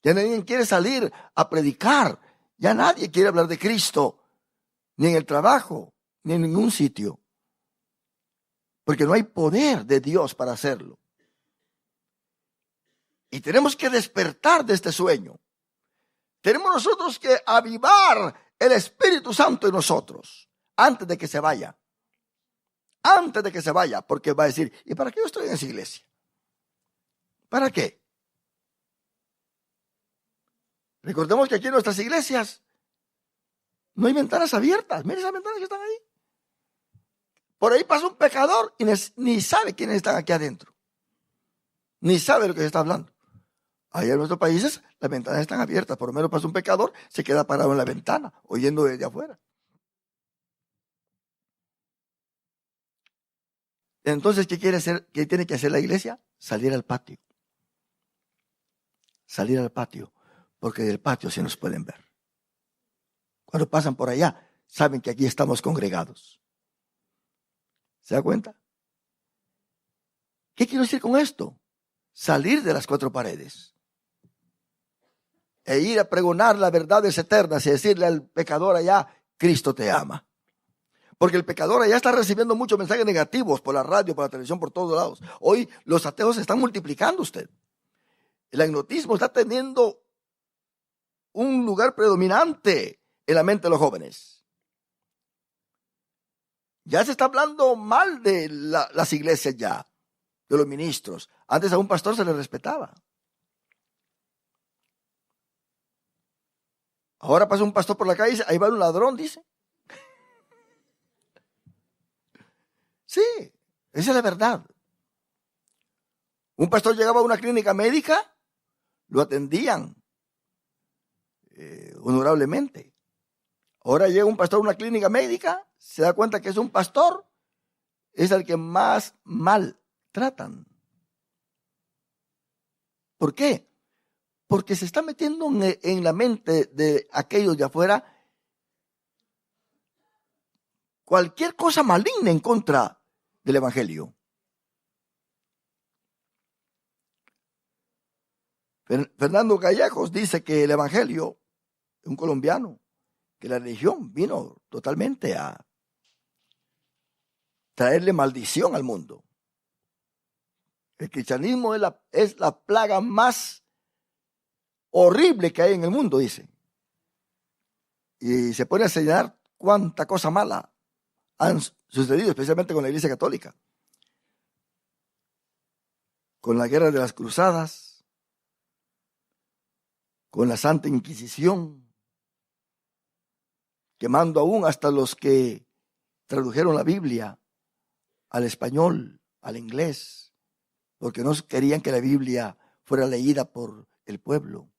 Ya nadie quiere salir a predicar. Ya nadie quiere hablar de Cristo, ni en el trabajo, ni en ningún sitio. Porque no hay poder de Dios para hacerlo. Y tenemos que despertar de este sueño. Tenemos nosotros que avivar el Espíritu Santo en nosotros antes de que se vaya. Antes de que se vaya, porque va a decir, ¿y para qué yo estoy en esa iglesia? ¿Para qué? Recordemos que aquí en nuestras iglesias no hay ventanas abiertas. Miren esas ventanas que están ahí. Por ahí pasa un pecador y ni sabe quiénes están aquí adentro. Ni sabe lo que se está hablando. Allá en nuestros países las ventanas están abiertas. Por lo menos pasa un pecador, se queda parado en la ventana, oyendo desde afuera. Entonces, ¿qué quiere hacer? ¿Qué tiene que hacer la iglesia? Salir al patio. Salir al patio, porque del patio sí nos pueden ver. Cuando pasan por allá, saben que aquí estamos congregados. ¿Se da cuenta? ¿Qué quiero decir con esto? Salir de las 4 paredes e ir a pregonar las verdades eternas y decirle al pecador allá, Cristo te ama. Porque el pecador allá está recibiendo muchos mensajes negativos por la radio, por la televisión, por todos lados. Hoy los ateos se están multiplicando usted. El agnotismo está teniendo un lugar predominante en la mente de los jóvenes. Ya se está hablando mal de las iglesias ya, de los ministros. Antes a un pastor se le respetaba. Ahora pasa un pastor por la calle y dice, ahí va un ladrón, dice. Sí, esa es la verdad. Un pastor llegaba a una clínica médica, lo atendían honorablemente. Ahora llega un pastor a una clínica médica, se da cuenta que es un pastor, es el que más mal tratan. ¿Por qué? Porque se está metiendo en la mente de aquellos de afuera cualquier cosa maligna en contra del evangelio. Fernando Gallegos dice que el evangelio, un colombiano, que la religión vino totalmente a traerle maldición al mundo. El cristianismo es la plaga más horrible que hay en el mundo, dice. Y se pone a señalar cuánta cosa mala han sucedido, especialmente con la Iglesia Católica. Con la guerra de las cruzadas, con la Santa Inquisición, quemando aún hasta los que tradujeron la Biblia al español, al inglés, porque no querían que la Biblia fuera leída por el pueblo.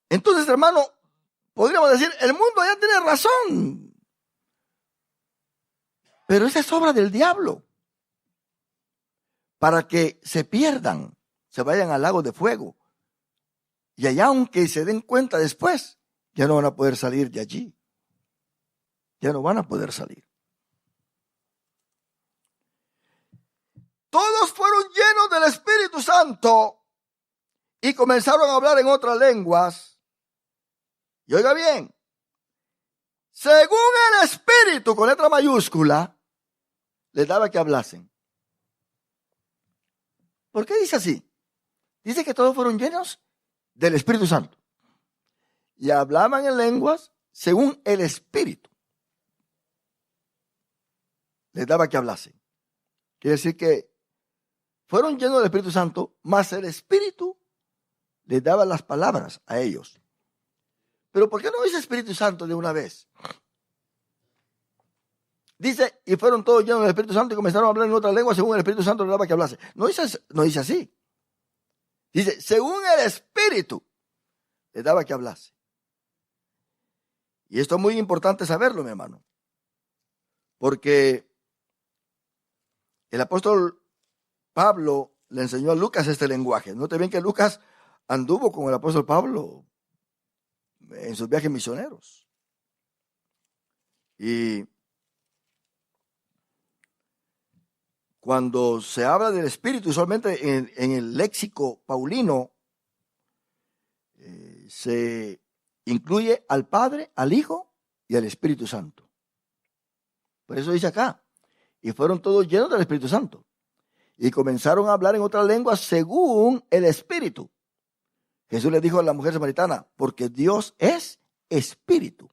Entonces, hermano, podríamos decir, el mundo ya tiene razón, pero esa es obra del diablo, para que se pierdan, se vayan al lago de fuego, y allá aunque se den cuenta después, ya no van a poder salir de allí, ya no van a poder salir. Todos fueron llenos del Espíritu Santo y comenzaron a hablar en otras lenguas. Y oiga bien, según el Espíritu, con letra mayúscula, les daba que hablasen. ¿Por qué dice así? Dice que todos fueron llenos del Espíritu Santo. Y hablaban en lenguas según el Espíritu les daba que hablasen. Quiere decir que fueron llenos del Espíritu Santo, más el Espíritu les daba las palabras a ellos. Pero ¿por qué no dice Espíritu Santo de una vez? Dice, y fueron todos llenos del Espíritu Santo y comenzaron a hablar en otra lengua según el Espíritu Santo les daba que hablase. No dice así. Dice, según el Espíritu les daba que hablase. Y esto es muy importante saberlo, mi hermano. Porque el apóstol Pablo le enseñó a Lucas este lenguaje. Note bien que Lucas anduvo con el apóstol Pablo en sus viajes misioneros. Y cuando se habla del Espíritu, usualmente en el léxico paulino, se incluye al Padre, al Hijo y al Espíritu Santo. Por eso dice acá, y fueron todos llenos del Espíritu Santo. Y comenzaron a hablar en otras lenguas según el Espíritu. Jesús le dijo a la mujer samaritana, porque Dios es Espíritu.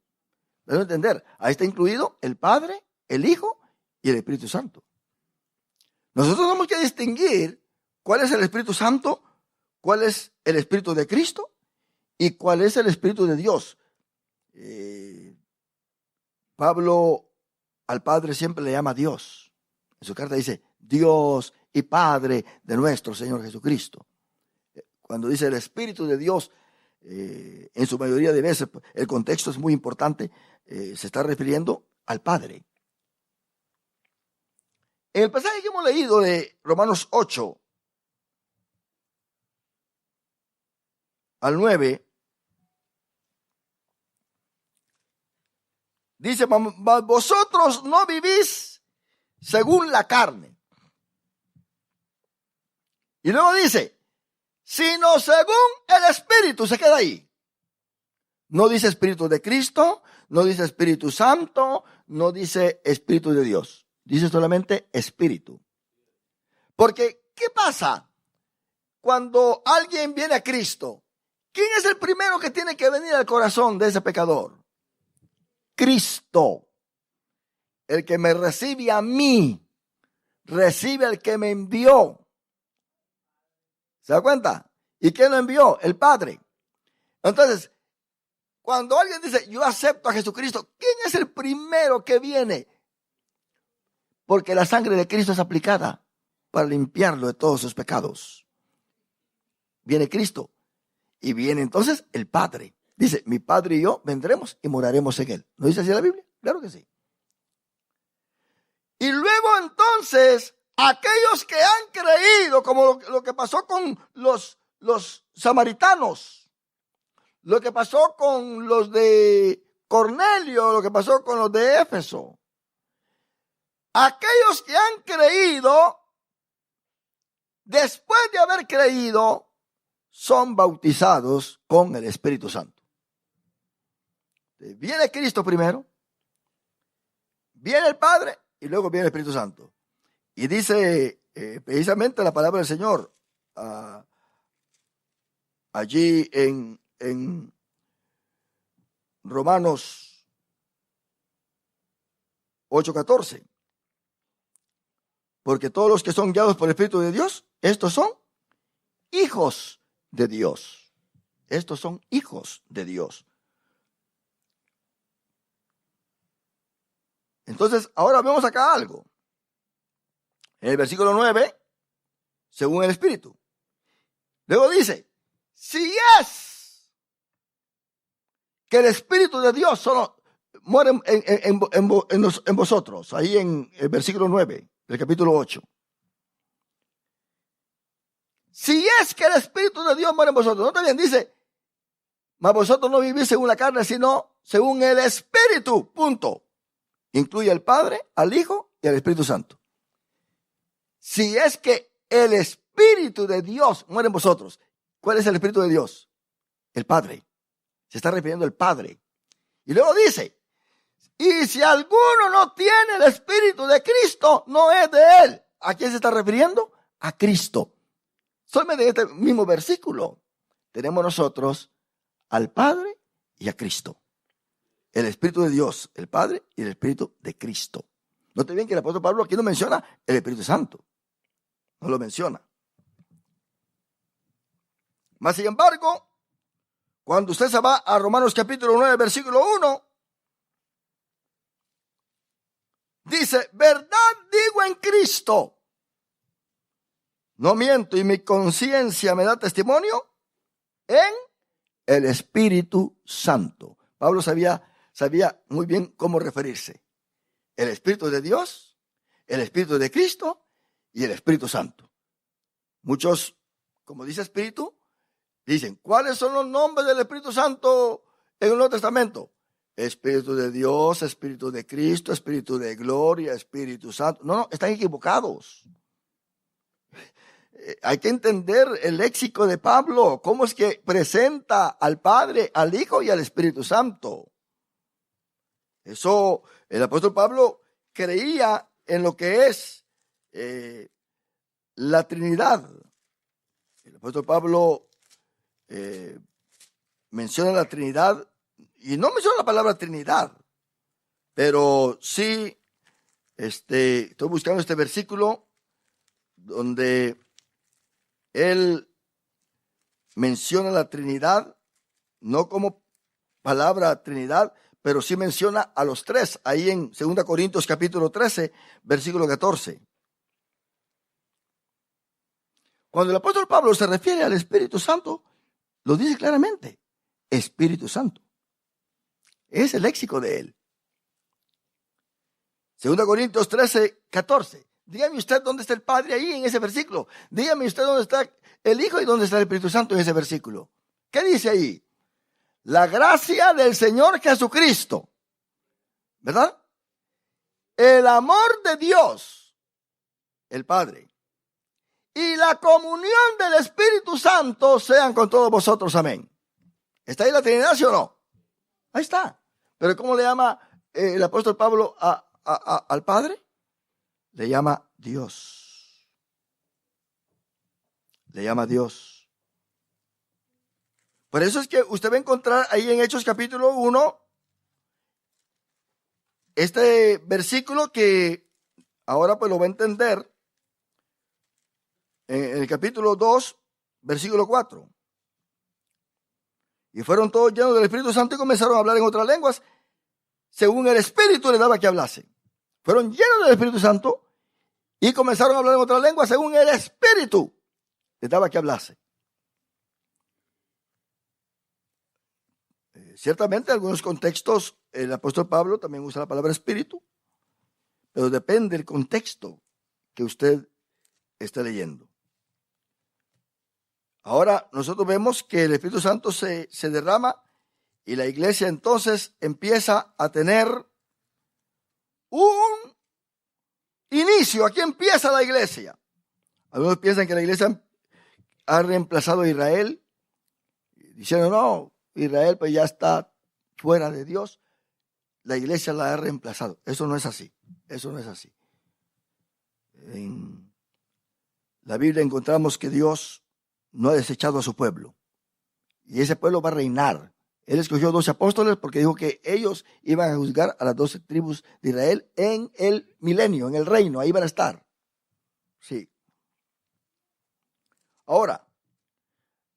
Deben entender, ahí está incluido el Padre, el Hijo y el Espíritu Santo. Nosotros tenemos que distinguir cuál es el Espíritu Santo, cuál es el Espíritu de Cristo y cuál es el Espíritu de Dios. Pablo al Padre siempre le llama Dios. En su carta dice, Dios y Padre de nuestro Señor Jesucristo. Cuando dice el Espíritu de Dios, en su mayoría de veces, el contexto es muy importante, se está refiriendo al Padre. En el pasaje que hemos leído de Romanos 8 al 9, dice, vosotros no vivís según la carne. Y luego dice, sino según el Espíritu, se queda ahí. No dice Espíritu de Cristo, no dice Espíritu Santo, no dice Espíritu de Dios. Dice solamente Espíritu. Porque, ¿qué pasa cuando alguien viene a Cristo? ¿Quién es el primero que tiene que venir al corazón de ese pecador? Cristo. El que me recibe a mí, recibe al que me envió. ¿Se da cuenta? ¿Y quién lo envió? El Padre. Entonces, cuando alguien dice, yo acepto a Jesucristo, ¿quién es el primero que viene? Porque la sangre de Cristo es aplicada para limpiarlo de todos sus pecados. Viene Cristo y viene entonces el Padre. Dice, mi Padre y yo vendremos y moraremos en Él. ¿No dice así la Biblia? Claro que sí. Y luego entonces, aquellos que han creído, como lo que pasó con los samaritanos, lo que pasó con los de Cornelio, lo que pasó con los de Éfeso. Aquellos que han creído, después de haber creído, son bautizados con el Espíritu Santo. Viene Cristo primero, viene el Padre y luego viene el Espíritu Santo. Y dice precisamente la palabra del Señor allí en Romanos 8:14. Porque todos los que son guiados por el Espíritu de Dios, estos son hijos de Dios. Estos son hijos de Dios. Entonces, ahora vemos acá algo. En el versículo 9, según el Espíritu. Luego dice, si es que el Espíritu de Dios solo muere en vosotros, ahí en el versículo 9 del capítulo 8. Si es que el Espíritu de Dios muere en vosotros, no también dice, mas vosotros no vivís según la carne, sino según el Espíritu, punto. Incluye al Padre, al Hijo y al Espíritu Santo. Si es que el Espíritu de Dios muere en vosotros, ¿cuál es el Espíritu de Dios? El Padre. Se está refiriendo al Padre. Y luego dice, y si alguno no tiene el Espíritu de Cristo, no es de él. ¿A quién se está refiriendo? A Cristo. Solamente en este mismo versículo tenemos nosotros al Padre y a Cristo. El Espíritu de Dios, el Padre y el Espíritu de Cristo. Note bien que el apóstol Pablo aquí no menciona el Espíritu Santo. No lo menciona. Mas sin embargo, cuando usted se va a Romanos capítulo 9, versículo 1, dice, verdad digo en Cristo. No miento y mi conciencia me da testimonio en el Espíritu Santo. Pablo sabía muy bien cómo referirse. El Espíritu de Dios, el Espíritu de Cristo y el Espíritu Santo. Muchos, como dice Espíritu, dicen, ¿cuáles son los nombres del Espíritu Santo en el Nuevo Testamento? Espíritu de Dios, Espíritu de Cristo, Espíritu de Gloria, Espíritu Santo. No, están equivocados. Hay que entender el léxico de Pablo, cómo es que presenta al Padre, al Hijo y al Espíritu Santo. Eso, el apóstol Pablo creía en lo que es la Trinidad. El apóstol Pablo menciona la Trinidad, y no menciona la palabra Trinidad, pero sí, estoy buscando este versículo donde él menciona la Trinidad, no como palabra Trinidad, pero sí menciona a los tres, ahí en 2 Corintios capítulo 13, versículo 14. Cuando el apóstol Pablo se refiere al Espíritu Santo, lo dice claramente, Espíritu Santo. Es el léxico de él. 2 Corintios 13, 14. Dígame usted dónde está el Padre ahí en ese versículo. Dígame usted dónde está el Hijo y dónde está el Espíritu Santo en ese versículo. ¿Qué dice ahí? La gracia del Señor Jesucristo, ¿verdad? El amor de Dios, el Padre, y la comunión del Espíritu Santo sean con todos vosotros. Amén. ¿Está ahí la Trinidad, sí o no? Ahí está. Pero ¿cómo le llama el apóstol Pablo al Padre? Le llama Dios. Le llama Dios. Por eso es que usted va a encontrar ahí en Hechos capítulo 1 este versículo que ahora pues lo va a entender en el capítulo 2, versículo 4. Y fueron todos llenos del Espíritu Santo y comenzaron a hablar en otras lenguas, según el Espíritu les daba que hablase. Fueron llenos del Espíritu Santo y comenzaron a hablar en otras lenguas, según el Espíritu les daba que hablase. Ciertamente en algunos contextos el apóstol Pablo también usa la palabra espíritu, pero depende del contexto que usted esté leyendo. Ahora nosotros vemos que el Espíritu Santo se derrama y la iglesia entonces empieza a tener un inicio. Aquí empieza la iglesia. Algunos piensan que la iglesia ha reemplazado a Israel, diciendo no, Israel pues ya está fuera de Dios, la iglesia la ha reemplazado. Eso no es así, eso no es así. En la Biblia encontramos que Dios no ha desechado a su pueblo, y ese pueblo va a reinar. Él escogió 12 apóstoles porque dijo que ellos iban a juzgar a las 12 tribus de Israel en el milenio, en el reino, ahí van a estar. Sí. Ahora,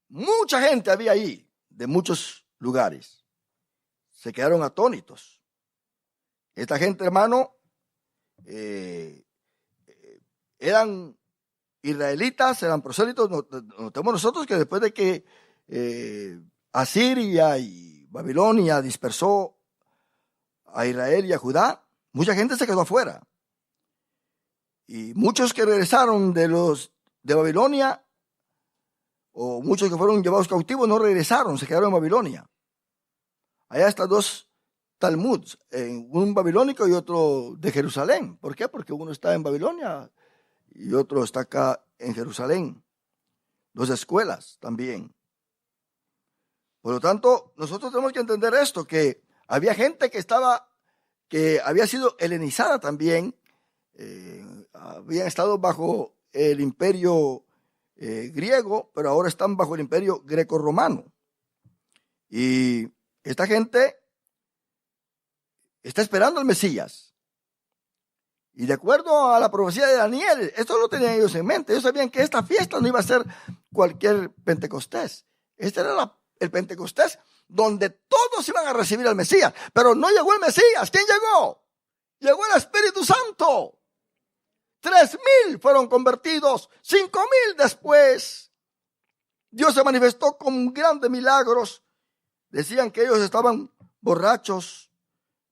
mucha gente había ahí, de muchos lugares. Se quedaron atónitos. Esta gente, hermano, eran israelitas, eran prosélitos. Notemos nosotros que después de que Asiria y Babilonia dispersó a Israel y a Judá, mucha gente se quedó afuera. Y muchos que regresaron de Babilonia, o muchos que fueron llevados cautivos, no regresaron, se quedaron en Babilonia. Allá están dos Talmuds, un babilónico y otro de Jerusalén. ¿Por qué? Porque uno está en Babilonia y otro está acá en Jerusalén. Dos escuelas también. Por lo tanto, nosotros tenemos que entender esto, que había gente que había sido helenizada también, habían estado bajo el imperio griego, pero ahora están bajo el imperio greco-romano. Y esta gente está esperando al Mesías. Y de acuerdo a la profecía de Daniel, esto lo tenían ellos en mente. Ellos sabían que esta fiesta no iba a ser cualquier Pentecostés. Este era el Pentecostés donde todos iban a recibir al Mesías. Pero no llegó el Mesías. ¿Quién llegó? Llegó el Espíritu Santo. 3,000 fueron convertidos. 5,000 después. Dios se manifestó con grandes milagros. Decían que ellos estaban borrachos.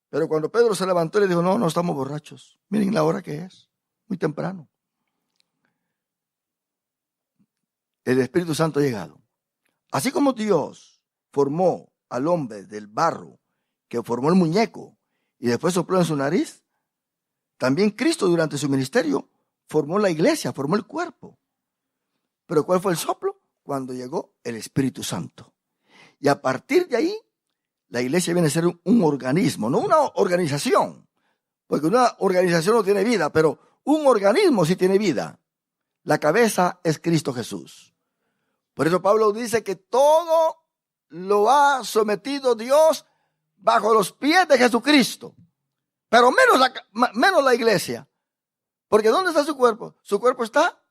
Pero cuando Pedro se levantó, le dijo, no, no estamos borrachos. Miren la hora que es. Muy temprano. El Espíritu Santo ha llegado. Así como Dios formó al hombre del barro, que formó el muñeco y después sopló en su nariz, también Cristo durante su ministerio formó la iglesia, formó el cuerpo. Pero ¿cuál fue el soplo? Cuando llegó el Espíritu Santo. Y a partir de ahí, la iglesia viene a ser un organismo, no una organización, porque una organización no tiene vida, pero un organismo sí tiene vida. La cabeza es Cristo Jesús. Por eso Pablo dice que todo lo ha sometido Dios bajo los pies de Jesucristo. Pero menos la iglesia. Porque ¿dónde está su cuerpo? Su cuerpo está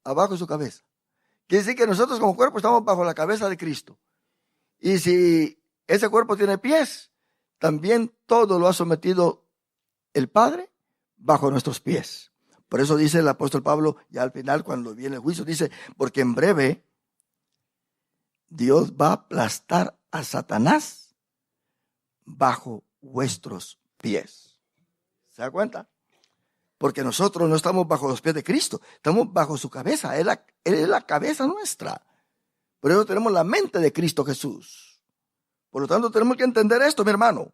abajo de su cabeza. Quiere decir que nosotros como cuerpo estamos bajo la cabeza de Cristo. Y si ese cuerpo tiene pies, también todo lo ha sometido el Padre bajo nuestros pies. Por eso dice el apóstol Pablo, ya al final cuando viene el juicio, dice, porque en breve Dios va a aplastar a Satanás bajo vuestros pies. ¿Se da cuenta? Porque nosotros no estamos bajo los pies de Cristo, estamos bajo su cabeza. Él es la cabeza nuestra. Por eso tenemos la mente de Cristo Jesús. Por lo tanto, tenemos que entender esto, mi hermano,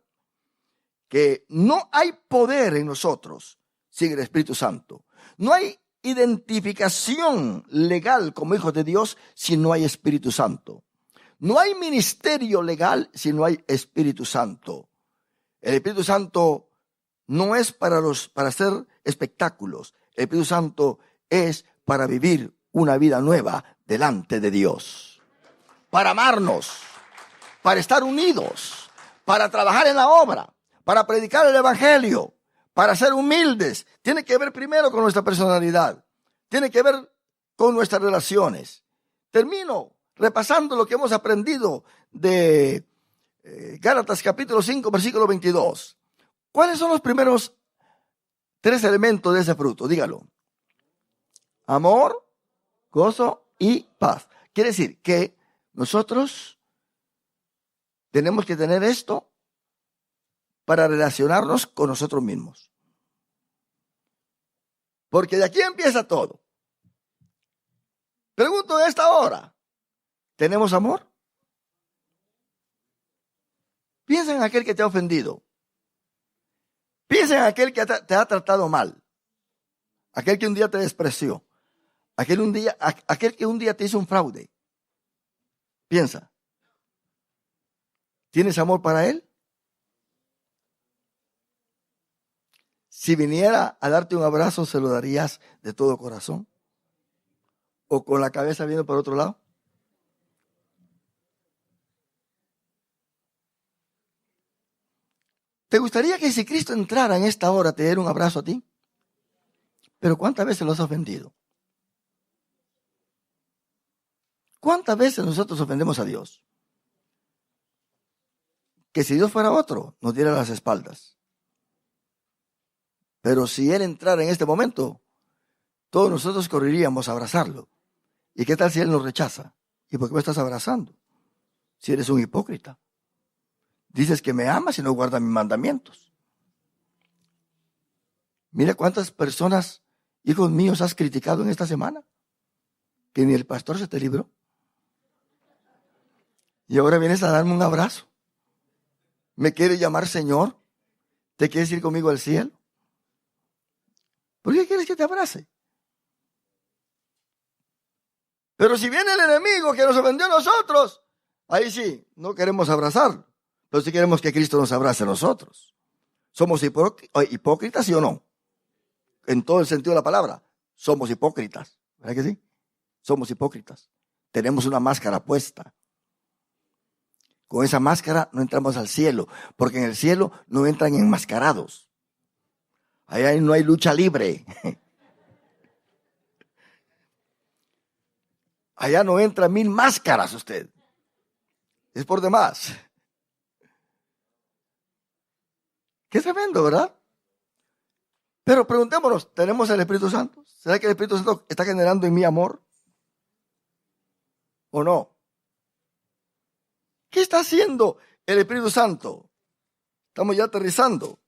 que no hay poder en nosotros sin el Espíritu Santo. No hay identificación legal como hijos de Dios si no hay Espíritu Santo. No hay ministerio legal si no hay Espíritu Santo. El Espíritu Santo no es para hacer espectáculos. El Espíritu Santo es para vivir una vida nueva delante de Dios. Para amarnos, para estar unidos, para trabajar en la obra, para predicar el Evangelio, para ser humildes. Tiene que ver primero con nuestra personalidad. Tiene que ver con nuestras relaciones. Termino repasando lo que hemos aprendido de Gálatas capítulo 5, versículo 22. ¿Cuáles son los primeros 3 elementos de ese fruto? Dígalo. Amor, gozo y paz. Quiere decir que nosotros tenemos que tener esto para relacionarnos con nosotros mismos. Porque de aquí empieza todo. Pregunto en esta hora, ¿tenemos amor? Piensa en aquel que te ha ofendido. Piensa en aquel que te ha tratado mal. Aquel que un día te despreció. Aquel que un día te hizo un fraude. Piensa. ¿Tienes amor para él? Si viniera a darte un abrazo, ¿se lo darías de todo corazón? ¿O con la cabeza viendo por otro lado? ¿Te gustaría que si Cristo entrara en esta hora te diera un abrazo a ti? Pero ¿cuántas veces lo has ofendido? ¿Cuántas veces nosotros ofendemos a Dios? Que si Dios fuera otro, nos diera las espaldas. Pero si Él entrara en este momento, todos nosotros correríamos a abrazarlo. ¿Y qué tal si Él nos rechaza? ¿Y por qué me estás abrazando? Si eres un hipócrita. Dices que me amas y no guardas mis mandamientos. Mira cuántas personas, hijos míos, has criticado en esta semana. Que ni el pastor se te libró. Y ahora vienes a darme un abrazo. ¿Me quieres llamar Señor? ¿Te quieres ir conmigo al cielo? ¿Por qué quieres que te abrace? Pero si viene el enemigo que nos ofendió a nosotros, ahí sí, no queremos abrazarlo. Pero sí queremos que Cristo nos abrace a nosotros. ¿Somos hipócritas, sí o no? En todo el sentido de la palabra, somos hipócritas. ¿Verdad que sí? somos hipócritas. Tenemos una máscara puesta. Con esa máscara no entramos al cielo, porque en el cielo no entran enmascarados. Allá no hay lucha libre. Allá no entra 1000 máscaras usted. Es por demás. Qué tremendo, ¿verdad? Pero preguntémonos, ¿tenemos el Espíritu Santo? ¿Será que el Espíritu Santo está generando en mí amor? ¿O no? ¿Qué está haciendo el Espíritu Santo? Estamos ya aterrizando.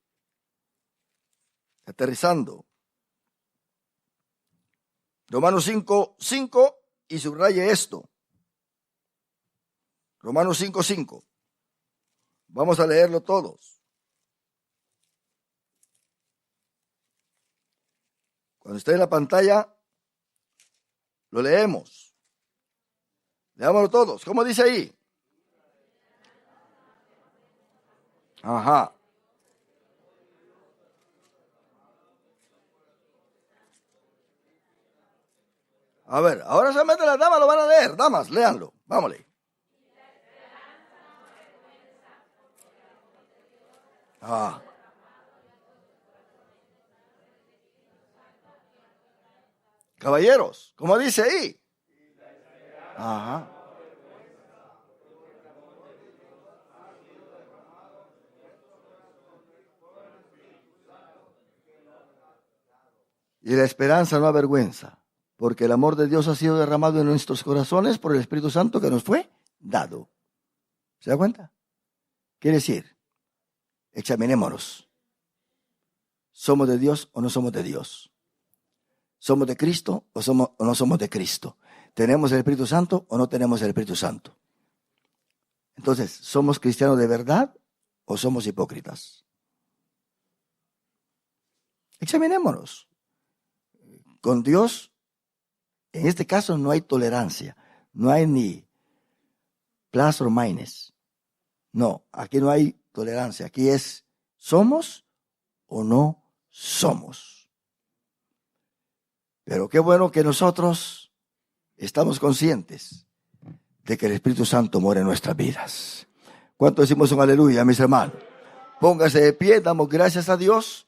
Romanos 5:5 y subraye esto. Romanos 5:5. Vamos a leerlo todos. Cuando esté en la pantalla, lo leemos. Leámoslo todos. ¿Cómo dice ahí? Ajá. A ver, ahora solamente las damas lo van a leer. Damas, léanlo. Vámonos. Ah. Caballeros, ¿cómo dice ahí? Ajá. Y la esperanza no avergüenza, porque el amor de Dios ha sido derramado en nuestros corazones por el Espíritu Santo que nos fue dado. ¿Se da cuenta? Quiere decir, examinémonos. ¿Somos de Dios o no somos de Dios? ¿Somos de Cristo o no somos de Cristo? ¿Tenemos el Espíritu Santo o no tenemos el Espíritu Santo? Entonces, ¿somos cristianos de verdad o somos hipócritas? Examinémonos. Con Dios, en este caso no hay tolerancia, no hay ni plus or minus. No, aquí no hay tolerancia, aquí es ¿somos o no somos? Pero qué bueno que nosotros estamos conscientes de que el Espíritu Santo mora en nuestras vidas. ¿Cuánto decimos un aleluya, mis hermanos? Póngase de pie, damos gracias a Dios.